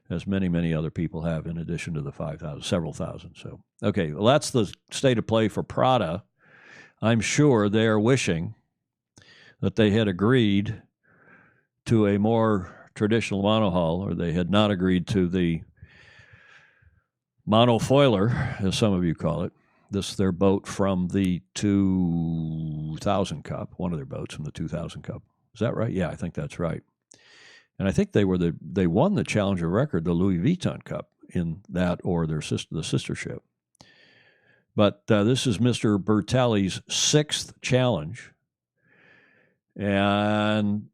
[SPEAKER 1] as many other people have, in addition to the 5,000, several thousand. So, okay, well, that's the state of play for Prada. I'm sure they are wishing that they had agreed to a more traditional monohull, or they had not agreed to the monofoiler, as some of you call it. This is their boat from the 2000 Cup, one of their boats from the 2000 Cup. Is that right? Yeah, I think that's right. And I think they won the Challenger record, the Louis Vuitton Cup, in that, or the sister ship. But this is Mr. Bertelli's 6th challenge, and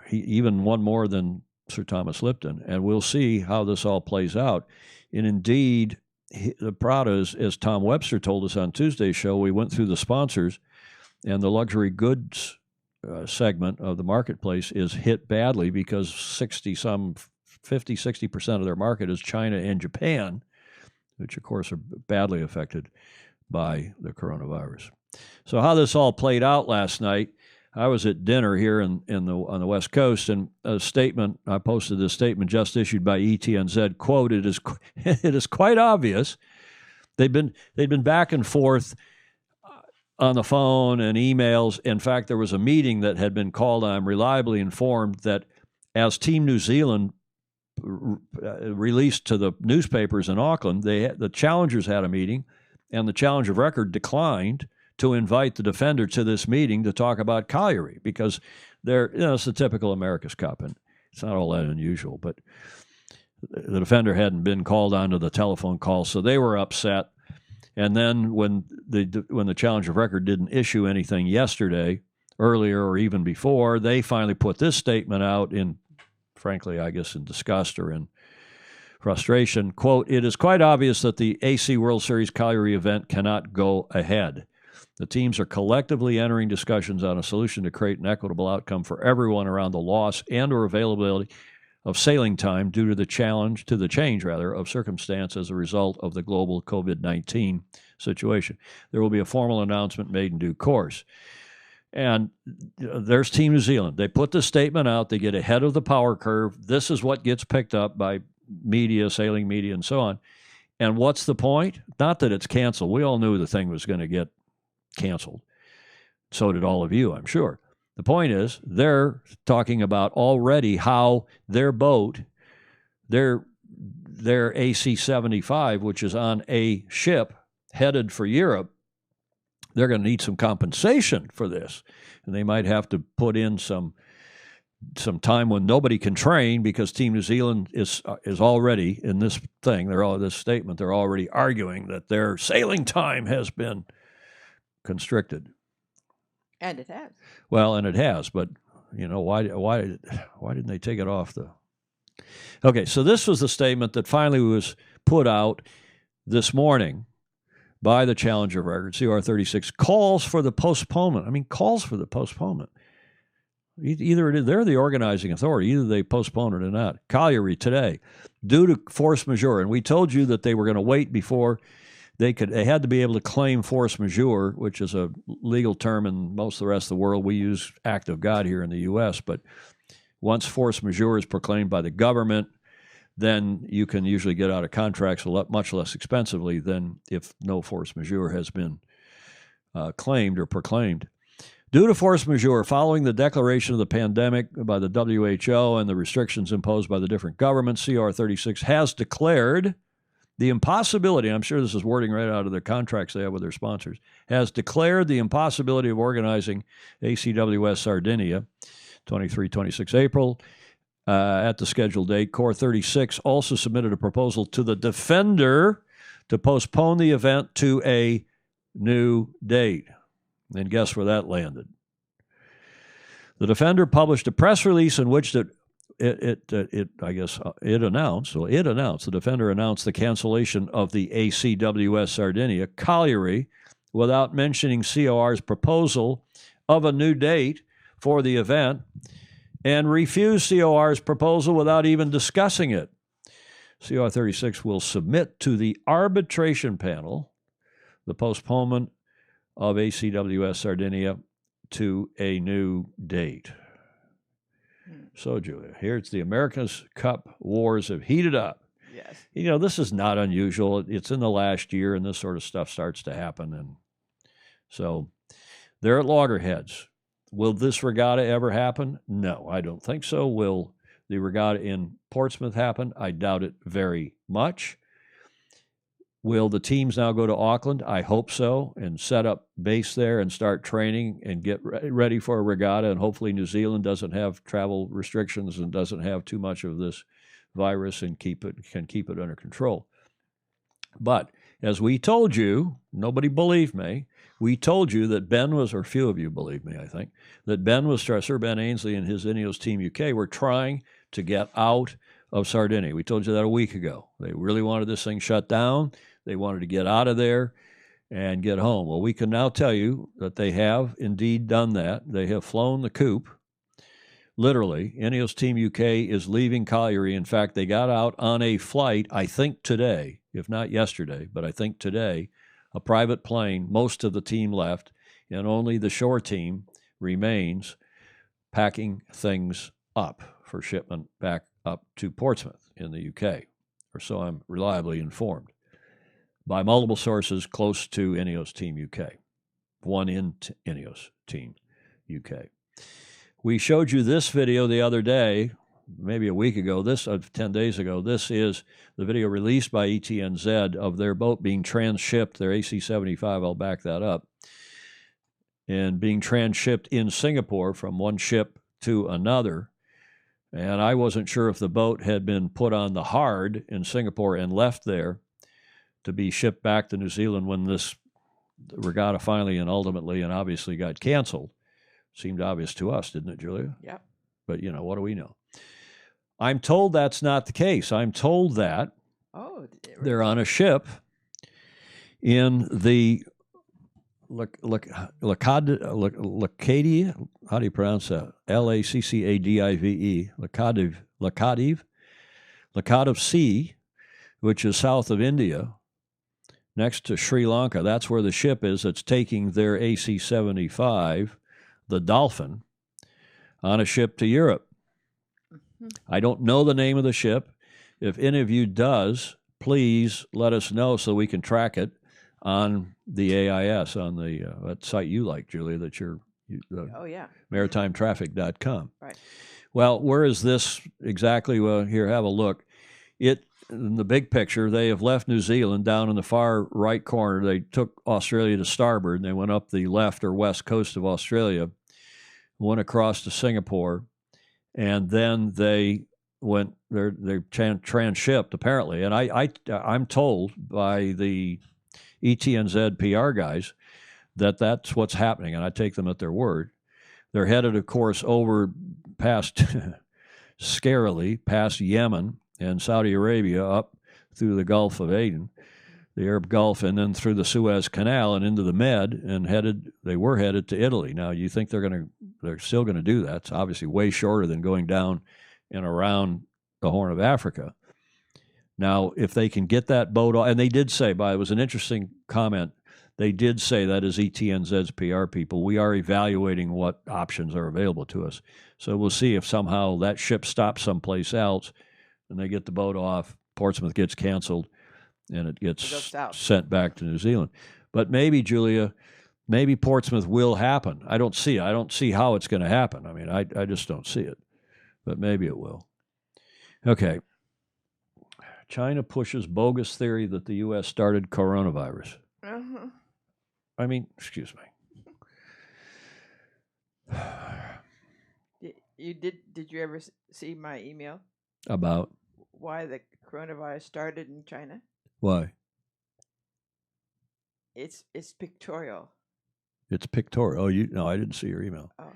[SPEAKER 1] he even won more than Sir Thomas Lipton. And we'll see how this all plays out. And indeed, the Prada, as Tom Webster told us on Tuesday's show, we went through the sponsors, and the luxury goods segment of the marketplace is hit badly because 50-60% of their market is China and Japan, which of course are badly affected by the coronavirus. So how this all played out last night, I was at dinner here on the West Coast, and I posted this statement just issued by ETNZ, quote, it is quite obvious. They've been back and forth on the phone and emails. In fact, there was a meeting that had been called, and I'm reliably informed that as Team New Zealand released to the newspapers in Auckland, the challengers had a meeting, and the Challenger record declined to invite the Defender to this meeting to talk about colliery, because it's the typical America's Cup, and it's not all that unusual, but the Defender hadn't been called onto the telephone call, so they were upset. And then when the Challenger record didn't issue anything yesterday, earlier or even before, they finally put this statement out in, frankly, I guess in disgust or in frustration. Quote, it is quite obvious that the AC World Series colliery event cannot go ahead. The teams are collectively entering discussions on a solution to create an equitable outcome for everyone around the loss and or availability of sailing time due to the change of circumstance as a result of the global COVID-19 situation. There will be a formal announcement made in due course. And there's Team New Zealand. They put the statement out. They get ahead of the power curve. This is what gets picked up by media, sailing media, and so on. And what's the point? Not that it's canceled. We all knew the thing was going to get canceled. So did all of you, I'm sure. The point is, they're talking about already how their boat, their AC-75, which is on a ship headed for Europe, they're going to need some compensation for this. And they might have to put in some time when nobody can train, because Team New Zealand is already in this thing. This statement. They're already arguing that their sailing time has been constricted.
[SPEAKER 2] And it has.
[SPEAKER 1] Well, and it has, but why didn't they take it off the? Okay, so this was the statement that finally was put out this morning by the Challenger record, CR36, calls for the postponement. I mean, calls for the postponement. Either they're the organizing authority, either they postpone it or not. Colliery today, due to force majeure, and we told you that they were going to wait before they had to be able to claim force majeure, which is a legal term in most of the rest of the world. We use act of God here in the U.S., but once force majeure is proclaimed by the government, then you can usually get out of contracts much less expensively than if no force majeure has been claimed or proclaimed. Due to force majeure, following the declaration of the pandemic by the WHO and the restrictions imposed by the different governments, CR36 has declared the impossibility, I'm sure this is wording right out of their contracts they have with their sponsors, has declared the impossibility of organizing ACWS Sardinia, 23-26 April, at the scheduled date. Core 36 also submitted a proposal to the Defender to postpone the event to a new date. And guess where that landed? The Defender published a press release in which the Defender announced the cancellation of the ACWS Sardinia Colliery without mentioning COR's proposal of a new date for the event, and refused COR's proposal without even discussing it. COR 36 will submit to the arbitration panel the postponement of ACWS Sardinia to a new date. So, Julia, here's the America's Cup wars have heated up.
[SPEAKER 2] Yes.
[SPEAKER 1] You know, this is not unusual. It's in the last year, and this sort of stuff starts to happen. And so they're at loggerheads. Will this regatta ever happen? No, I don't think so. Will the regatta in Portsmouth happen? I doubt it very much. Will the teams now go to Auckland? I hope so, and set up base there and start training and get ready for a regatta. And hopefully New Zealand doesn't have travel restrictions and doesn't have too much of this virus and can keep it under control. But as we told you, nobody believed me. We told you that Ben was, or few of you believed me, I think, that Sir Ben Ainsley and his Ineos Team UK were trying to get out of Sardinia. We told you that a week ago. They really wanted this thing shut down. They wanted to get out of there and get home. Well, we can now tell you that they have indeed done that. They have flown the coop. Literally, Ineos Team UK is leaving Colliery. In fact, they got out on a flight, I think today, if not yesterday, but I think today, a private plane. Most of the team left, and only the shore team remains packing things up for shipment back up to Portsmouth in the UK, or so I'm reliably informed by multiple sources close to Ineos Team UK, one in Ineos Team UK. We showed you this video the other day, maybe a week ago, 10 days ago. This is the video released by ETNZ of their boat being transshipped, their AC-75, I'll back that up, and being transshipped in Singapore from one ship to another. And I wasn't sure if the boat had been put on the hard in Singapore and left there to be shipped back to New Zealand when this regatta finally and ultimately and obviously got canceled. Seemed obvious to us, didn't it, Julia?
[SPEAKER 2] Yeah.
[SPEAKER 1] But, you know, what do we know? I'm told that's not the case. I'm told that they're on a ship in the Laccadive, how do you pronounce that? Laccadive, Laccadive Sea, which is south of India, next to Sri Lanka. That's where the ship is that's taking their AC-75, the Dolphin, on a ship to Europe. I don't know the name of the ship. If any of you does, please let us know so we can track it on the AIS, on the that site you like, Julia, that maritimetraffic.com.
[SPEAKER 2] Right.
[SPEAKER 1] Well, where is this exactly? Well, here, have a look. In the big picture, they have left New Zealand down in the far right corner. They took Australia to starboard, and they went up the left or west coast of Australia, went across to Singapore, and then they went. They're transshipped apparently, and I'm told by the ETNZ PR guys that that's what's happening, and I take them at their word. They're headed, of course, over past scarily past Yemen and Saudi Arabia, up through the Gulf of Aden, the Arab Gulf, and then through the Suez Canal and into the Med, and they were headed to Italy. Now, you think they're still going to do that. It's obviously way shorter than going down and around the Horn of Africa. Now, if they can get that boat off, and they did say, it was an interesting comment, they did say, that is ETNZ's PR people, we are evaluating what options are available to us. So we'll see if somehow that ship stops someplace else and they get the boat off, Portsmouth gets canceled, and it gets sent back to New Zealand. But maybe, Julia, maybe Portsmouth will happen. I don't see how it's going to happen. I mean, I just don't see it. But maybe it will. Okay. China pushes bogus theory that the U.S. started coronavirus.
[SPEAKER 2] Uh-huh.
[SPEAKER 1] I mean, excuse me.
[SPEAKER 2] Did you ever see my email?
[SPEAKER 1] About
[SPEAKER 2] Why the coronavirus started in China?
[SPEAKER 1] why?
[SPEAKER 2] It's pictorial.
[SPEAKER 1] It's pictorial. Oh, no, I didn't see your email.
[SPEAKER 2] Oh.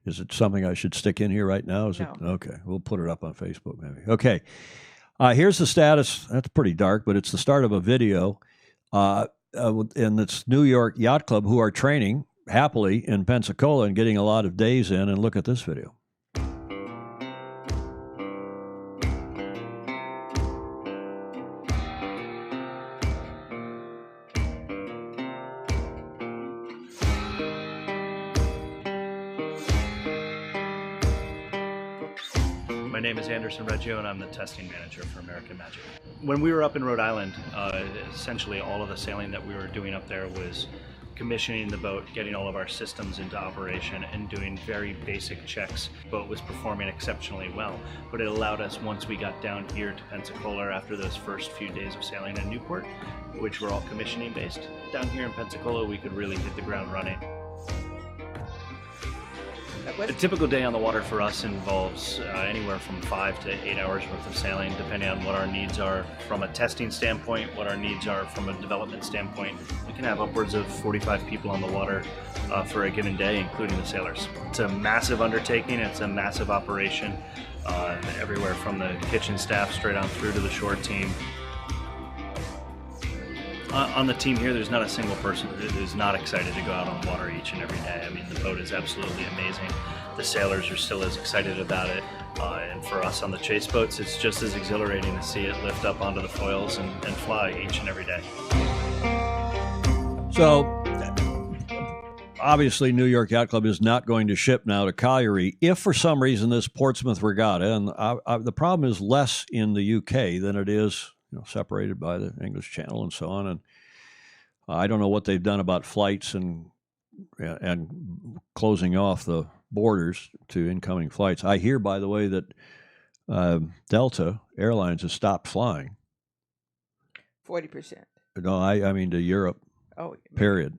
[SPEAKER 1] Is it something I should stick in here right now? Is
[SPEAKER 2] No.
[SPEAKER 1] it okay? We'll put it up on Facebook maybe. Okay. Here's the status. That's pretty dark, but it's the start of a video. And it's New York Yacht Club who are training happily in Pensacola and getting a lot of days in. And look at this video.
[SPEAKER 6] My name is Anderson Reggio, and I'm the testing manager for American Magic. When we were up in Rhode Island, essentially all of the sailing that we were doing up there was commissioning the boat, getting all of our systems into operation, and doing very basic checks. The boat was performing exceptionally well, but it allowed us, once we got down here to Pensacola after those first few days of sailing in Newport, which were all commissioning based, down here in Pensacola we could really hit the ground running. A typical day on the water for us involves anywhere from 5 to 8 hours worth of sailing, depending on what our needs are from a testing standpoint, what our needs are from a development standpoint. We can have upwards of 45 people on the water for a given day, including the sailors. It's a massive undertaking, it's a massive operation, everywhere from the kitchen staff straight on through to the shore team. On the team here, there's not a single person that is not excited to go out on the water each and every day. I mean, the boat is absolutely amazing. The sailors are still as excited about it. And for us on the chase boats, it's just as exhilarating to see it lift up onto the foils and fly each and every day.
[SPEAKER 1] So, obviously, New York Yacht Club is not going to ship now to Cagliari if for some reason this Portsmouth regatta, and the problem is less in the UK than it is, separated by the English Channel and so on. And I don't know what they've done about flights and closing off the borders to incoming flights. I hear, by the way, that Delta Airlines has stopped flying.
[SPEAKER 2] 40%.
[SPEAKER 1] No, I mean to Europe.
[SPEAKER 2] Oh,
[SPEAKER 1] period.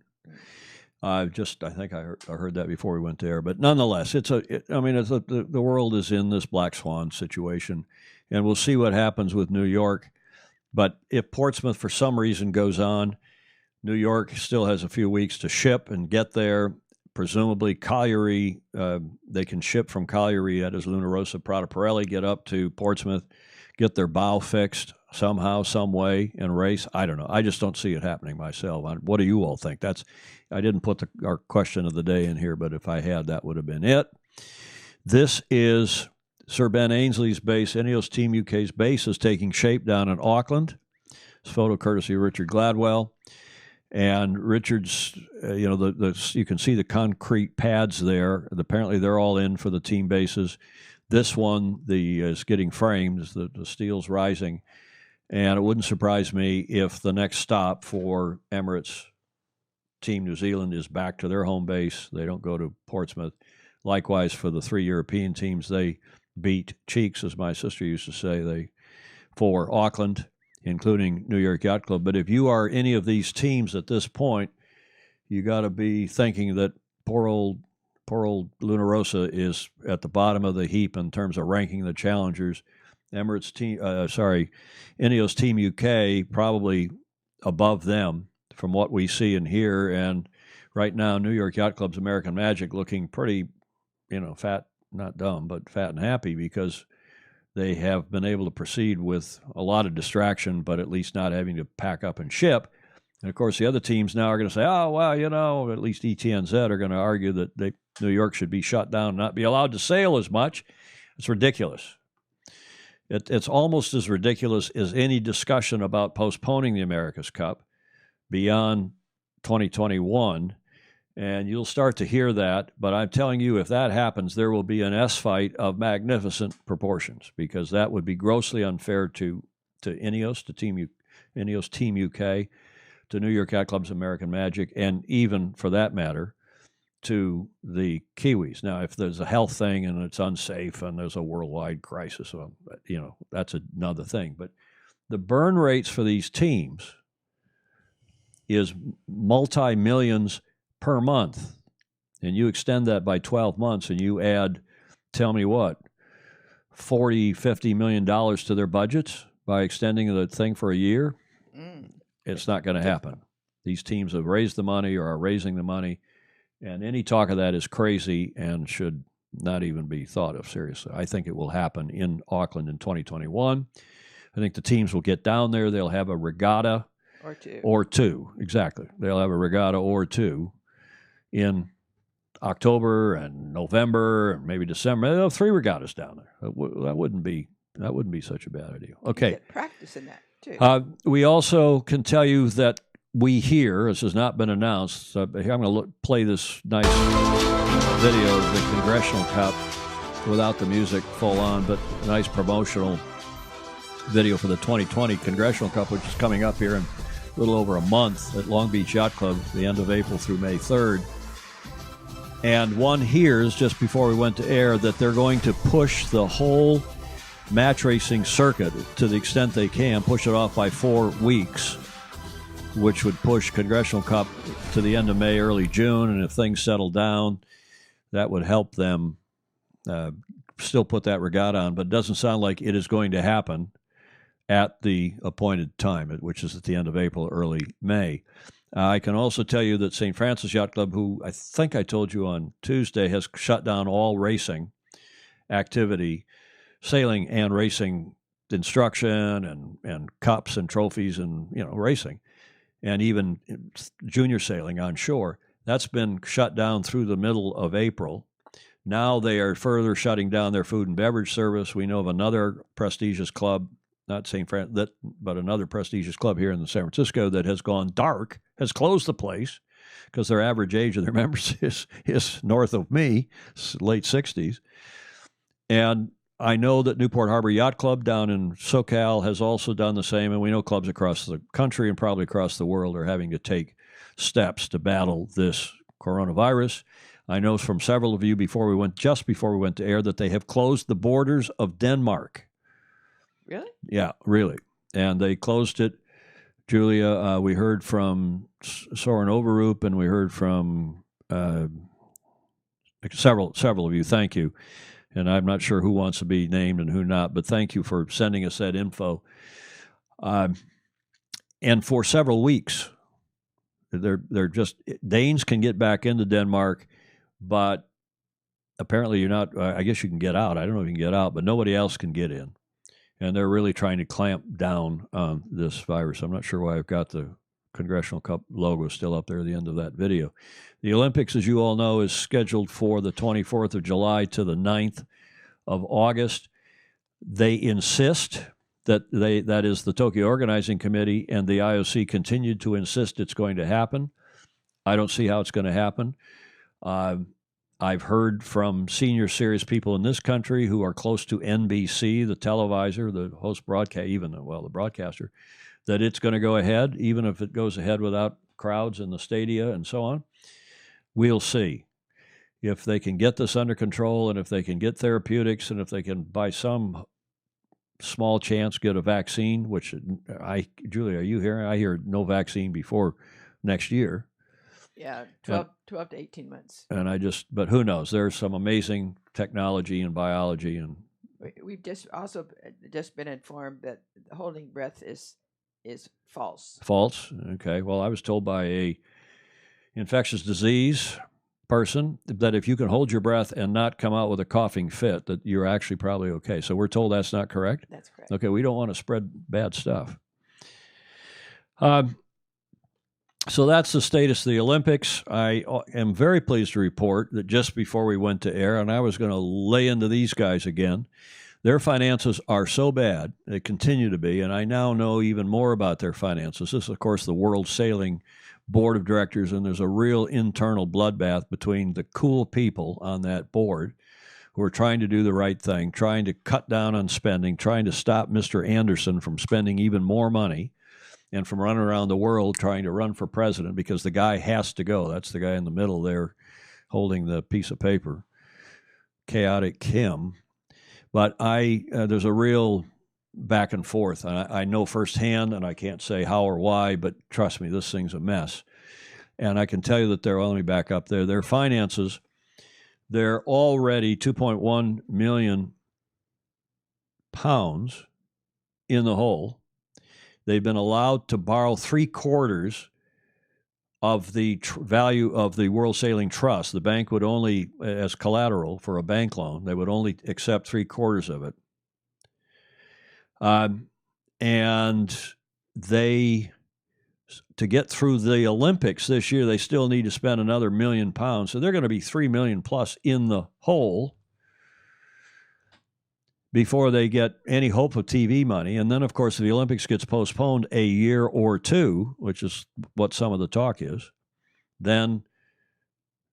[SPEAKER 1] I think I heard that before we went there, but nonetheless, the world is in this black swan situation, and we'll see what happens with New York. But if Portsmouth, for some reason, goes on, New York still has a few weeks to ship and get there. Presumably, Cagliari, they can ship from Cagliari at Luna Rossa Prata Pirelli, get up to Portsmouth, get their bow fixed somehow, some way, and race. I don't know. I just don't see it happening myself. What do you all think? I didn't put our question of the day in here, but if I had, that would have been it. This is Sir Ben Ainsley's base. Ineos Team UK's base is taking shape down in Auckland. This photo courtesy of Richard Gladwell. And Richard's, you can see the concrete pads there. Apparently, they're all in for the team bases. This one, is getting framed. The steel's rising. And it wouldn't surprise me if the next stop for Emirates Team New Zealand is back to their home base. They don't go to Portsmouth. Likewise, for the 3 European teams, they beat cheeks, as my sister used to say, for Auckland, including New York Yacht Club. But if you are any of these teams at this point, you got to be thinking that poor old Luna Rossa is at the bottom of the heap in terms of ranking the challengers. Ineos Team UK probably above them from what we see and hear. And right now, New York Yacht Club's American Magic looking pretty, fat, not dumb, but fat and happy because they have been able to proceed with a lot of distraction, but at least not having to pack up and ship. And, of course, the other teams now are going to say, oh, well, at least ETNZ are going to argue that New York should be shut down, not be allowed to sail as much. It's ridiculous. It's almost as ridiculous as any discussion about postponing the America's Cup beyond 2021. And you'll start to hear that. But I'm telling you, if that happens, there will be an S-fight of magnificent proportions because that would be grossly unfair to Ineos, Ineos Team UK, to New York Yacht Club's American Magic, and even, for that matter, to the Kiwis. Now, if there's a health thing and it's unsafe and there's a worldwide crisis, that's another thing. But the burn rates for these teams is multi-millions per month. And you extend that by 12 months and you add, tell me what, $40, $50 million to their budgets by extending the thing for a year? It's not going to happen. These teams have raised the money or are raising the money, and any talk of that is crazy and should not even be thought of seriously. I think it will happen in Auckland in 2021. I think the teams will get down there. They'll have a regatta or two. Exactly. They'll have a regatta or two in October and November and maybe December. They'll have 3 regattas down there. That wouldn't be such a bad idea. Okay.
[SPEAKER 2] Get practice in that too.
[SPEAKER 1] We also can tell you that we hear, this has not been announced, I'm going to play this nice video of the Congressional Cup without the music full on, but nice promotional video for the 2020 Congressional Cup, which is coming up here in a little over a month at Long Beach Yacht Club, the end of April through May 3rd. And one hears, just before we went to air, that they're going to push the whole match racing circuit to the extent they can, push it off by 4 weeks, which would push Congressional Cup to the end of May, early June. And if things settle down, that would help them still put that regatta on. But it doesn't sound like it is going to happen at the appointed time, which is at the end of April, early May. I can also tell you that St. Francis Yacht Club, who I think I told you on Tuesday, has shut down all racing activity, sailing and racing instruction and cups and trophies and, racing, and even junior sailing on shore. That's been shut down through the middle of April. Now they are further shutting down their food and beverage service. We know of another prestigious club, not St. Francis, but another prestigious club here in San Francisco that has gone dark, has closed the place because their average age of their members is north of me, late 60s. And I know that Newport Harbor Yacht Club down in SoCal has also done the same, and we know clubs across the country and probably across the world are having to take steps to battle this coronavirus. I know from several of you just before we went to air that they have closed the borders of Denmark.
[SPEAKER 2] Really?
[SPEAKER 1] Yeah, really. And they closed it. Julia, we heard from Soren Overroop, and we heard from several of you. Thank you. And I'm not sure who wants to be named and who not, but thank you for sending us that info. And for several weeks, they're just, Danes can get back into Denmark, but apparently you're not, I guess you can get out. I don't know if you can get out, but nobody else can get in. And they're really trying to clamp down on this virus. I'm not sure why I've got the Congressional Cup logo still up there at the end of that video. The Olympics, as you all know, is scheduled for the 24th of July to the 9th of August. They insist that is the Tokyo Organizing Committee and the IOC continued to insist it's going to happen. I don't see how it's going to happen. I've heard from senior serious people in this country who are close to NBC, the televisor, the host broadcast, the broadcaster, that it's going to go ahead, even if it goes ahead without crowds in the stadia and so on. We'll see if they can get this under control and if they can get therapeutics and if they can, by some small chance, get a vaccine, which Julie, are you hearing? I hear no vaccine before next year.
[SPEAKER 2] Yeah, 12 to 18 months.
[SPEAKER 1] And but who knows? There's some amazing technology and biology. And
[SPEAKER 2] we've also been informed that holding breath is false.
[SPEAKER 1] False? Okay. Well, I was told by a infectious disease person that if you can hold your breath and not come out with a coughing fit, that you're actually probably okay. So we're told that's not correct?
[SPEAKER 2] That's correct.
[SPEAKER 1] Okay, we don't want to spread bad stuff. So that's the status of the Olympics. I am very pleased to report that just before we went to air, and I was going to lay into these guys again, their finances are so bad, they continue to be, and I now know even more about their finances. This is, of course, the World Sailing Board of Directors, and there's a real internal bloodbath between the cool people on that board who are trying to do the right thing, trying to cut down on spending, trying to stop Mr. Anderson from spending even more money, and from running around the world trying to run for president because the guy has to go. That's the guy in the middle there holding the piece of paper, Chaotic Kim. But there's a real back and forth. And I know firsthand, and I can't say how or why, but trust me, this thing's a mess. And I can tell you that they're only back up there. Their finances, they're already 2.1 million pounds in the hole. They've been allowed to borrow 3/4 of the value of the World Sailing Trust. The bank would only, as collateral for a bank loan, they would only accept 3/4 of it. And they, to get through the Olympics this year, they still need to spend another £1 million. So they're going to be 3 million plus in the hole before they get any hope of TV money. And then, of course, if the Olympics gets postponed a year or two, which is what some of the talk is, then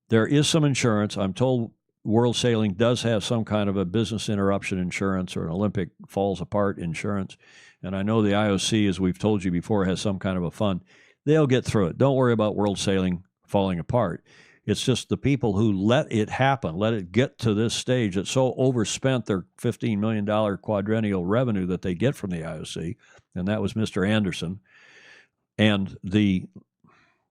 [SPEAKER 1] there is some insurance. I'm told World Sailing does have some kind of a business interruption insurance or an Olympic falls apart insurance. And I know the IOC, as we've told you before, has some kind of a fund. They'll get through it. Don't worry about World Sailing falling apart. It's just the people who let it happen, let it get to this stage, that so overspent their $15 million quadrennial revenue that they get from the IOC, and that was Mr. Anderson, and the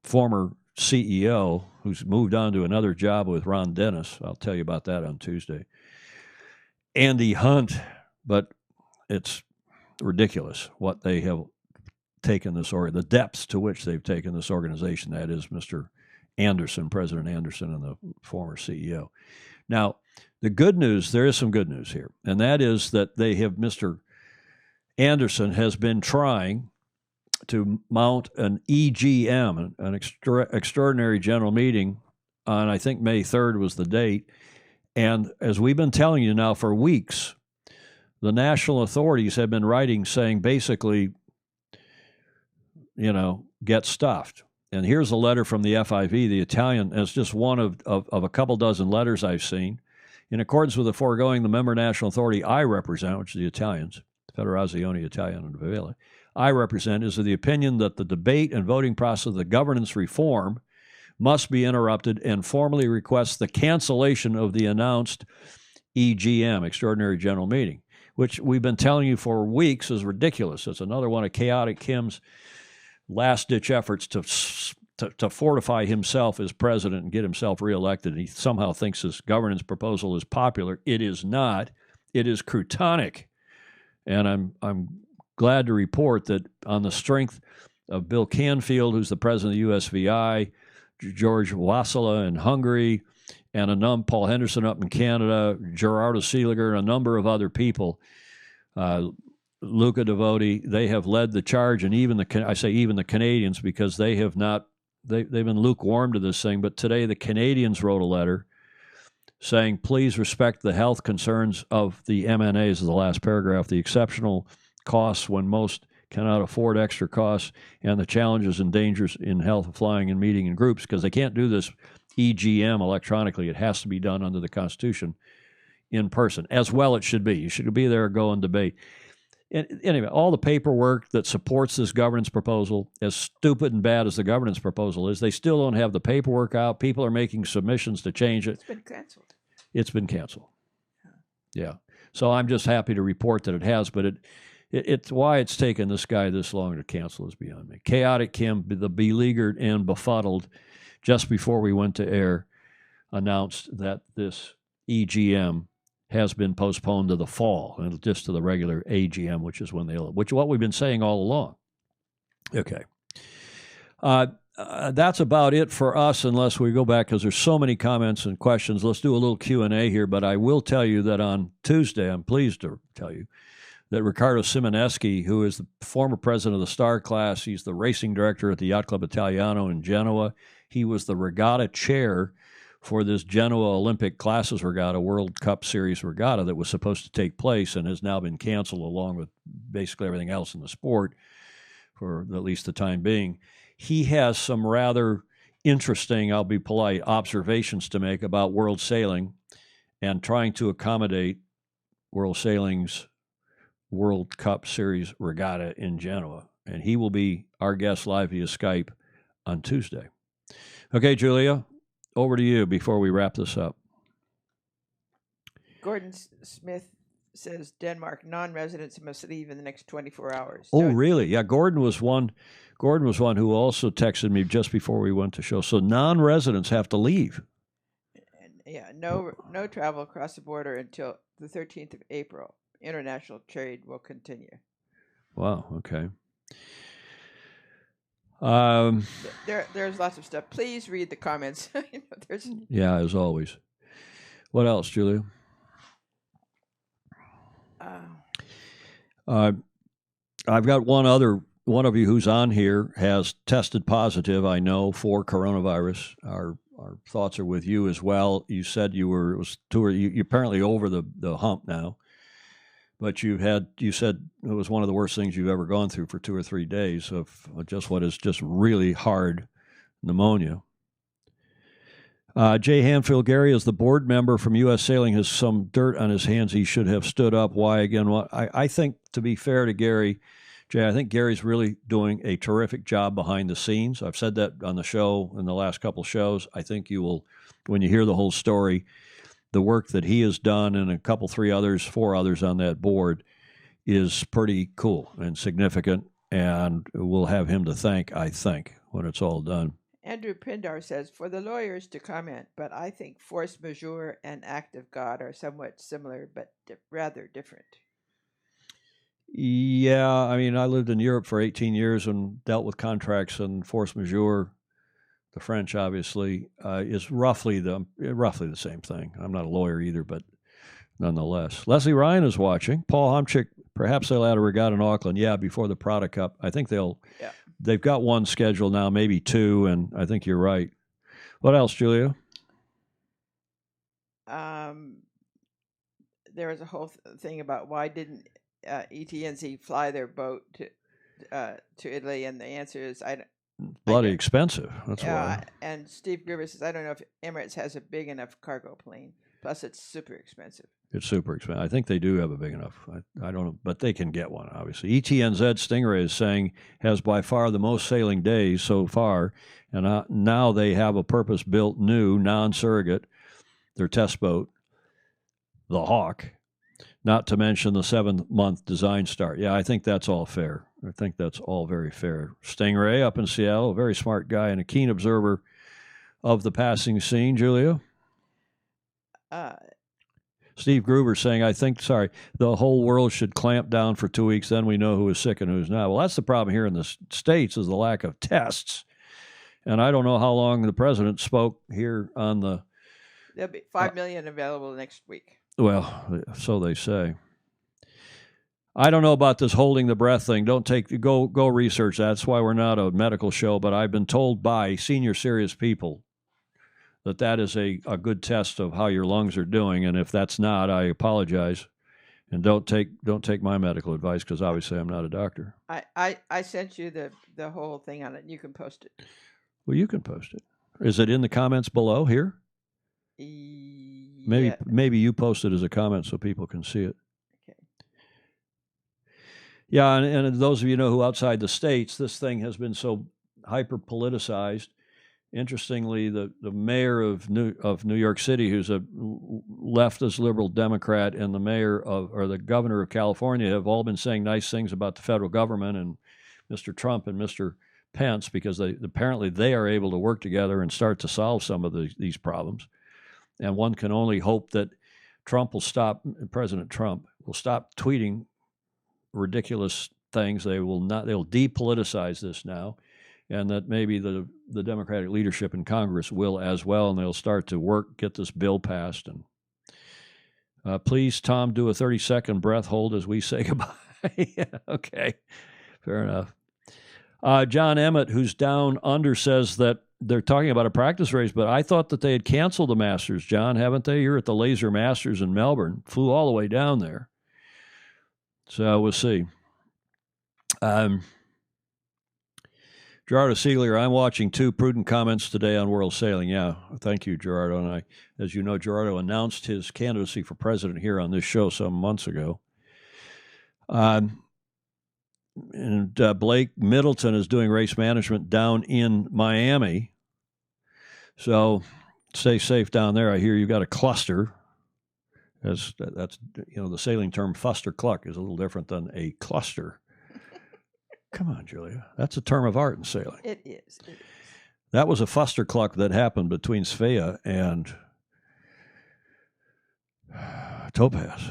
[SPEAKER 1] former CEO who's moved on to another job with Ron Dennis. I'll tell you about that on Tuesday. Andy Hunt, but it's ridiculous what they have taken this, or the depths to which they've taken this organization. That is Mr. Anderson, President Anderson, and the former CEO. Now, the good news, there is some good news here, and that is that they have, Mr. Anderson has been trying to mount an EGM, an extraordinary general meeting on, I think, May 3rd was the date. And as we've been telling you now for weeks, the national authorities have been writing saying basically, get stuffed. And here's a letter from the FIV, the Italian, as just one of a couple dozen letters I've seen. In accordance with the foregoing, the member national authority I represent, which is the Italians, Federazione Italiana di Vela, I represent, is of the opinion that the debate and voting process of the governance reform must be interrupted and formally requests the cancellation of the announced EGM, Extraordinary General Meeting, which we've been telling you for weeks is ridiculous. It's another one of Chaotic Kim's last-ditch efforts to fortify himself as president and get himself reelected. And he somehow thinks his governance proposal is popular. It is not. It is croutonic. And I'm glad to report that on the strength of Bill Canfield, who's the president of the USVI, George Wasila in Hungary, and Paul Henderson up in Canada, Gerardo Seeliger, and a number of other people, Luca Devoti, they have led the charge, and even the Canadians, because they have not, they've been lukewarm to this thing. But today the Canadians wrote a letter saying, please respect the health concerns of the MNAs, is the last paragraph, the exceptional costs when most cannot afford extra costs, and the challenges and dangers in health of flying and meeting in groups, because they can't do this EGM electronically. It has to be done under the Constitution in person, as well it should be. You should be there, go and debate. Anyway, all the paperwork that supports this governance proposal, as stupid and bad as the governance proposal is, they still don't have the paperwork out. People are making submissions to change it.
[SPEAKER 2] It's been canceled.
[SPEAKER 1] It's been canceled. Yeah. So I'm just happy to report that it has, but it's why it's taken this guy this long to cancel is beyond me. Chaotic Kim, the beleaguered and befuddled, just before we went to air, announced that this EGM has been postponed to the fall, and just to the regular AGM, which is when which is what we've been saying all along. Okay. That's about it for us, unless we go back, because there's so many comments and questions. Let's do a little Q&A here, but I will tell you that on Tuesday, I'm pleased to tell you that Riccardo Simoneschi, who is the former president of the Star Class, he's the racing director at the Yacht Club Italiano in Genoa. He was the regatta chair for this Genoa Olympic Classes Regatta, World Cup Series Regatta, that was supposed to take place and has now been canceled, along with basically everything else in the sport for at least the time being. He has some rather interesting, I'll be polite, observations to make about World Sailing and trying to accommodate World Sailing's World Cup Series Regatta in Genoa. And he will be our guest live via Skype on Tuesday. Okay, Julia, over to you before we wrap this up.
[SPEAKER 2] Gordon Smith says Denmark non-residents must leave in the next 24 hours.
[SPEAKER 1] Oh, really? Yeah, Gordon was one who also texted me just before we went to show. So non-residents have to leave.
[SPEAKER 2] Yeah, no travel across the border until the 13th of April. International trade will continue.
[SPEAKER 1] Wow. Okay.
[SPEAKER 2] There's lots of stuff. Please read the comments.
[SPEAKER 1] Yeah, as always. What else, Julia? I've got one of you who's on here has tested positive, I know, for coronavirus. Our thoughts are with you as well. You said you're apparently over the hump now, but you said it was one of the worst things you've ever gone through for 2 or 3 days of just what is just really hard pneumonia. Jay Hanfield, Gary, as the board member from U.S. Sailing, has some dirt on his hands. He should have stood up. Why again? Well, I think, to be fair to Gary, Jay, I think Gary's really doing a terrific job behind the scenes. I've said that on the show in the last couple shows. I think you will, when you hear the whole story, the work that he has done and four others on that board is pretty cool and significant, and we'll have him to thank, I think, when it's all done.
[SPEAKER 2] Andrew Pindar says, for the lawyers to comment, but I think force majeure and act of God are somewhat similar, but rather different.
[SPEAKER 1] Yeah, I mean, I lived in Europe for 18 years and dealt with contracts, and force majeure, the French obviously, is roughly the same thing. I'm not a lawyer either, but nonetheless. Leslie Ryan is watching. Paul Homchick, perhaps they'll add a regatta in Auckland. Yeah, before the Prada Cup. I think they've got one scheduled now, maybe two, and I think you're right. What else, Julia?
[SPEAKER 2] There was a whole thing about why didn't ETNZ fly their boat to Italy, and the answer is
[SPEAKER 1] bloody expensive. That's why.
[SPEAKER 2] And Steve Gruber says, I don't know if Emirates has a big enough cargo plane. Plus, it's super expensive.
[SPEAKER 1] It's super expensive. I think they do have a big enough. I don't know, but they can get one, obviously. ETNZ Stingray is saying has by far the most sailing days so far, and now they have a purpose-built new non-surrogate, their test boat, the Hawk, not to mention the 7-month design start. Yeah, I think that's all fair. I think that's all very fair. Stingray up in Seattle, a very smart guy and a keen observer of the passing scene. Julia? Steve Gruber saying, the whole world should clamp down for 2 weeks, then we know who is sick and who's not. Well, that's the problem here in the States is the lack of tests. And I don't know how long the president spoke here on the...
[SPEAKER 2] There'll be 5 million available next week.
[SPEAKER 1] Well, so they say. I don't know about this holding the breath thing. Go research that. That's why we're not a medical show, but I've been told by senior serious people that is a good test of how your lungs are doing, and if that's not, I apologize, and don't take my medical advice because obviously I'm not a doctor.
[SPEAKER 2] I sent you the whole thing on it. You can post it.
[SPEAKER 1] Well, you can post it. Is it in the comments below here?
[SPEAKER 2] Yeah.
[SPEAKER 1] Maybe you post it as a comment so people can see it.
[SPEAKER 2] Okay.
[SPEAKER 1] Yeah, and those of you know who outside the States, this thing has been so hyper politicized. Interestingly, the mayor of New York City, who's a leftist liberal Democrat, and the governor of California have all been saying nice things about the federal government and Mr. Trump and Mr. Pence because apparently they are able to work together and start to solve some of these problems. And one can only hope that President Trump will stop tweeting ridiculous things. They'll depoliticize this now. And that maybe the Democratic leadership in Congress will as well, and they'll start to get this bill passed. And please, Tom, do a 30-second breath hold as we say goodbye. Yeah, okay, fair enough. John Emmett, who's down under, says that they're talking about a practice race, but I thought that they had canceled the Masters, John, haven't they? You're at the Laser Masters in Melbourne. Flew all the way down there. So we'll see. Gerardo Siegler, I'm watching 2 prudent comments today on world sailing. Yeah, thank you, Gerardo. And as you know, Gerardo announced his candidacy for president here on this show some months ago. And Blake Middleton is doing race management down in Miami. So stay safe down there. I hear you got a cluster. That's the sailing term fuster cluck is a little different than a cluster. Come on, Julia. That's a term of art in sailing.
[SPEAKER 2] It is. It is.
[SPEAKER 1] That was a fuster cluck that happened between Svea and Topaz.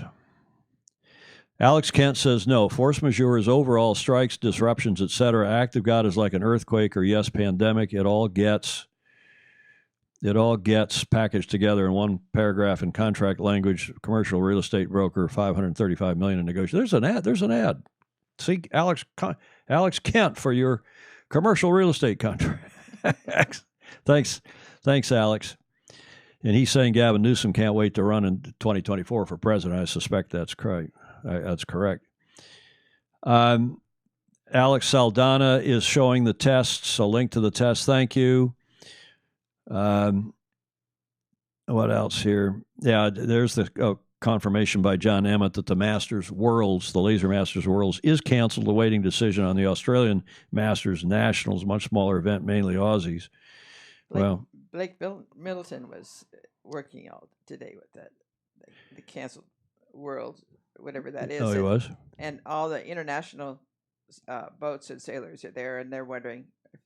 [SPEAKER 1] Alex Kent says, no, force majeure is overall strikes, disruptions, etc. Act of God is like an earthquake or, yes, pandemic. It all gets packaged together in one paragraph in contract language. Commercial real estate broker, $535 million in negotiation. There's an ad. See, Alex Kent for your commercial real estate contract. Thanks, Alex. And he's saying Gavin Newsom can't wait to run in 2024 for president. I suspect that's correct. Alex Saldana is showing the tests. A link to the test. Thank you. What else here? Yeah, there's the confirmation by John Emmett that the Laser Masters Worlds is canceled, awaiting decision on the Australian Masters Nationals, much smaller event, mainly Aussies.
[SPEAKER 2] Blake Middleton was working out today with that, the canceled World, whatever that is.
[SPEAKER 1] Oh, he was?
[SPEAKER 2] And all the international boats and sailors are there, and they're wondering if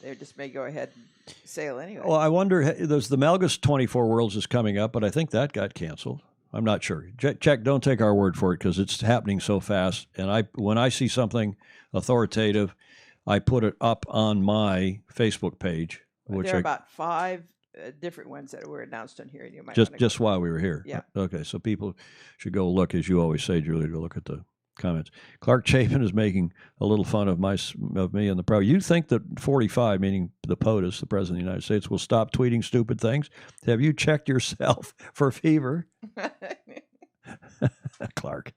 [SPEAKER 2] they just may go ahead and sail anyway.
[SPEAKER 1] Well, I wonder, there's the Melgus 24 Worlds is coming up, but I think that got canceled. I'm not sure. Check. Don't take our word for it because it's happening so fast. And when I see something authoritative, I put it up on my Facebook page.
[SPEAKER 2] There are about 5 different ones that were announced on here. And you might
[SPEAKER 1] just while we were here.
[SPEAKER 2] Yeah.
[SPEAKER 1] Okay. So people should go look, as you always say, Julie, to look at the comments. Clark Chapin is making a little fun of me and the pro. You think that 45, meaning the POTUS, the President of the United States, will stop tweeting stupid things? Have you checked yourself for fever? Clark.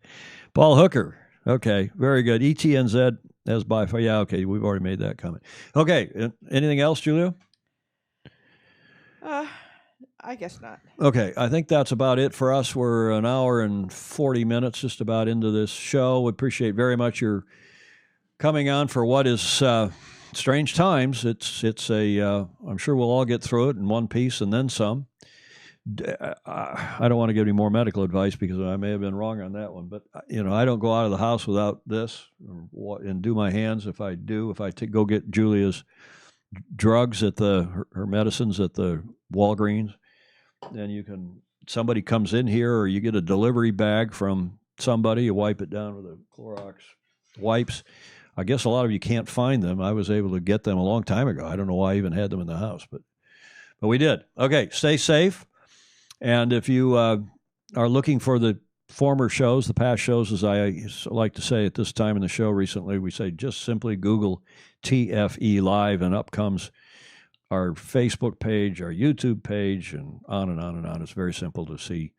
[SPEAKER 1] Paul Hooker. Okay, very good. ETNZ as by far. Yeah, okay, we've already made that comment. Okay, anything else, Julia?
[SPEAKER 2] I guess not.
[SPEAKER 1] Okay, I think that's about it for us. We're an hour and 40 minutes just about into this show. We appreciate very much your coming on for what is strange times. It's I'm sure we'll all get through it in one piece and then some. I don't want to give any more medical advice because I may have been wrong on that one, but I don't go out of the house without this and do my hands. If I go get Julia's drugs at her medicines at the Walgreens, then somebody comes in here or you get a delivery bag from somebody, you wipe it down with a Clorox wipes. I guess a lot of you can't find them. I was able to get them a long time ago. I don't know why I even had them in the house, but we did. Okay, stay safe. And if you are looking for the former shows, the past shows, as I like to say at this time in the show recently, we say just simply Google TFE Live, and up comes our Facebook page, our YouTube page, and on and on and on. It's very simple to see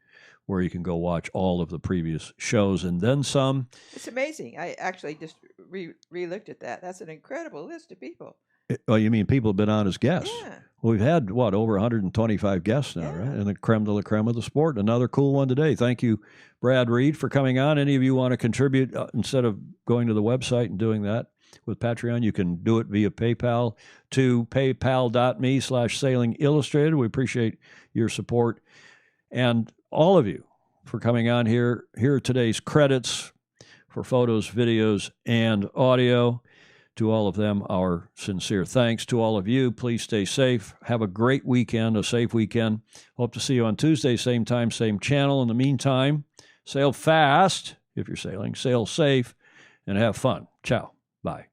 [SPEAKER 1] where you can go watch all of the previous shows and then some.
[SPEAKER 2] It's amazing. I actually just re-looked at that. That's an incredible list of people.
[SPEAKER 1] Oh, you mean people have been on as guests?
[SPEAKER 2] Yeah.
[SPEAKER 1] Well, we've had, over 125 guests now,
[SPEAKER 2] Yeah.
[SPEAKER 1] right? And the creme de la creme of the sport. Another cool one today. Thank you, Brad Reed, for coming on. Any of you want to contribute, instead of going to the website and doing that with Patreon, you can do it via PayPal to paypal.me/Sailing Illustrated. We appreciate your support. And all of you for coming on here. Here are today's credits for photos, videos, and audio. To all of them, our sincere thanks. To all of you, please stay safe. Have a great weekend, a safe weekend. Hope to see you on Tuesday, same time, same channel. In the meantime, sail fast if you're sailing, sail safe, and have fun. Ciao. Bye.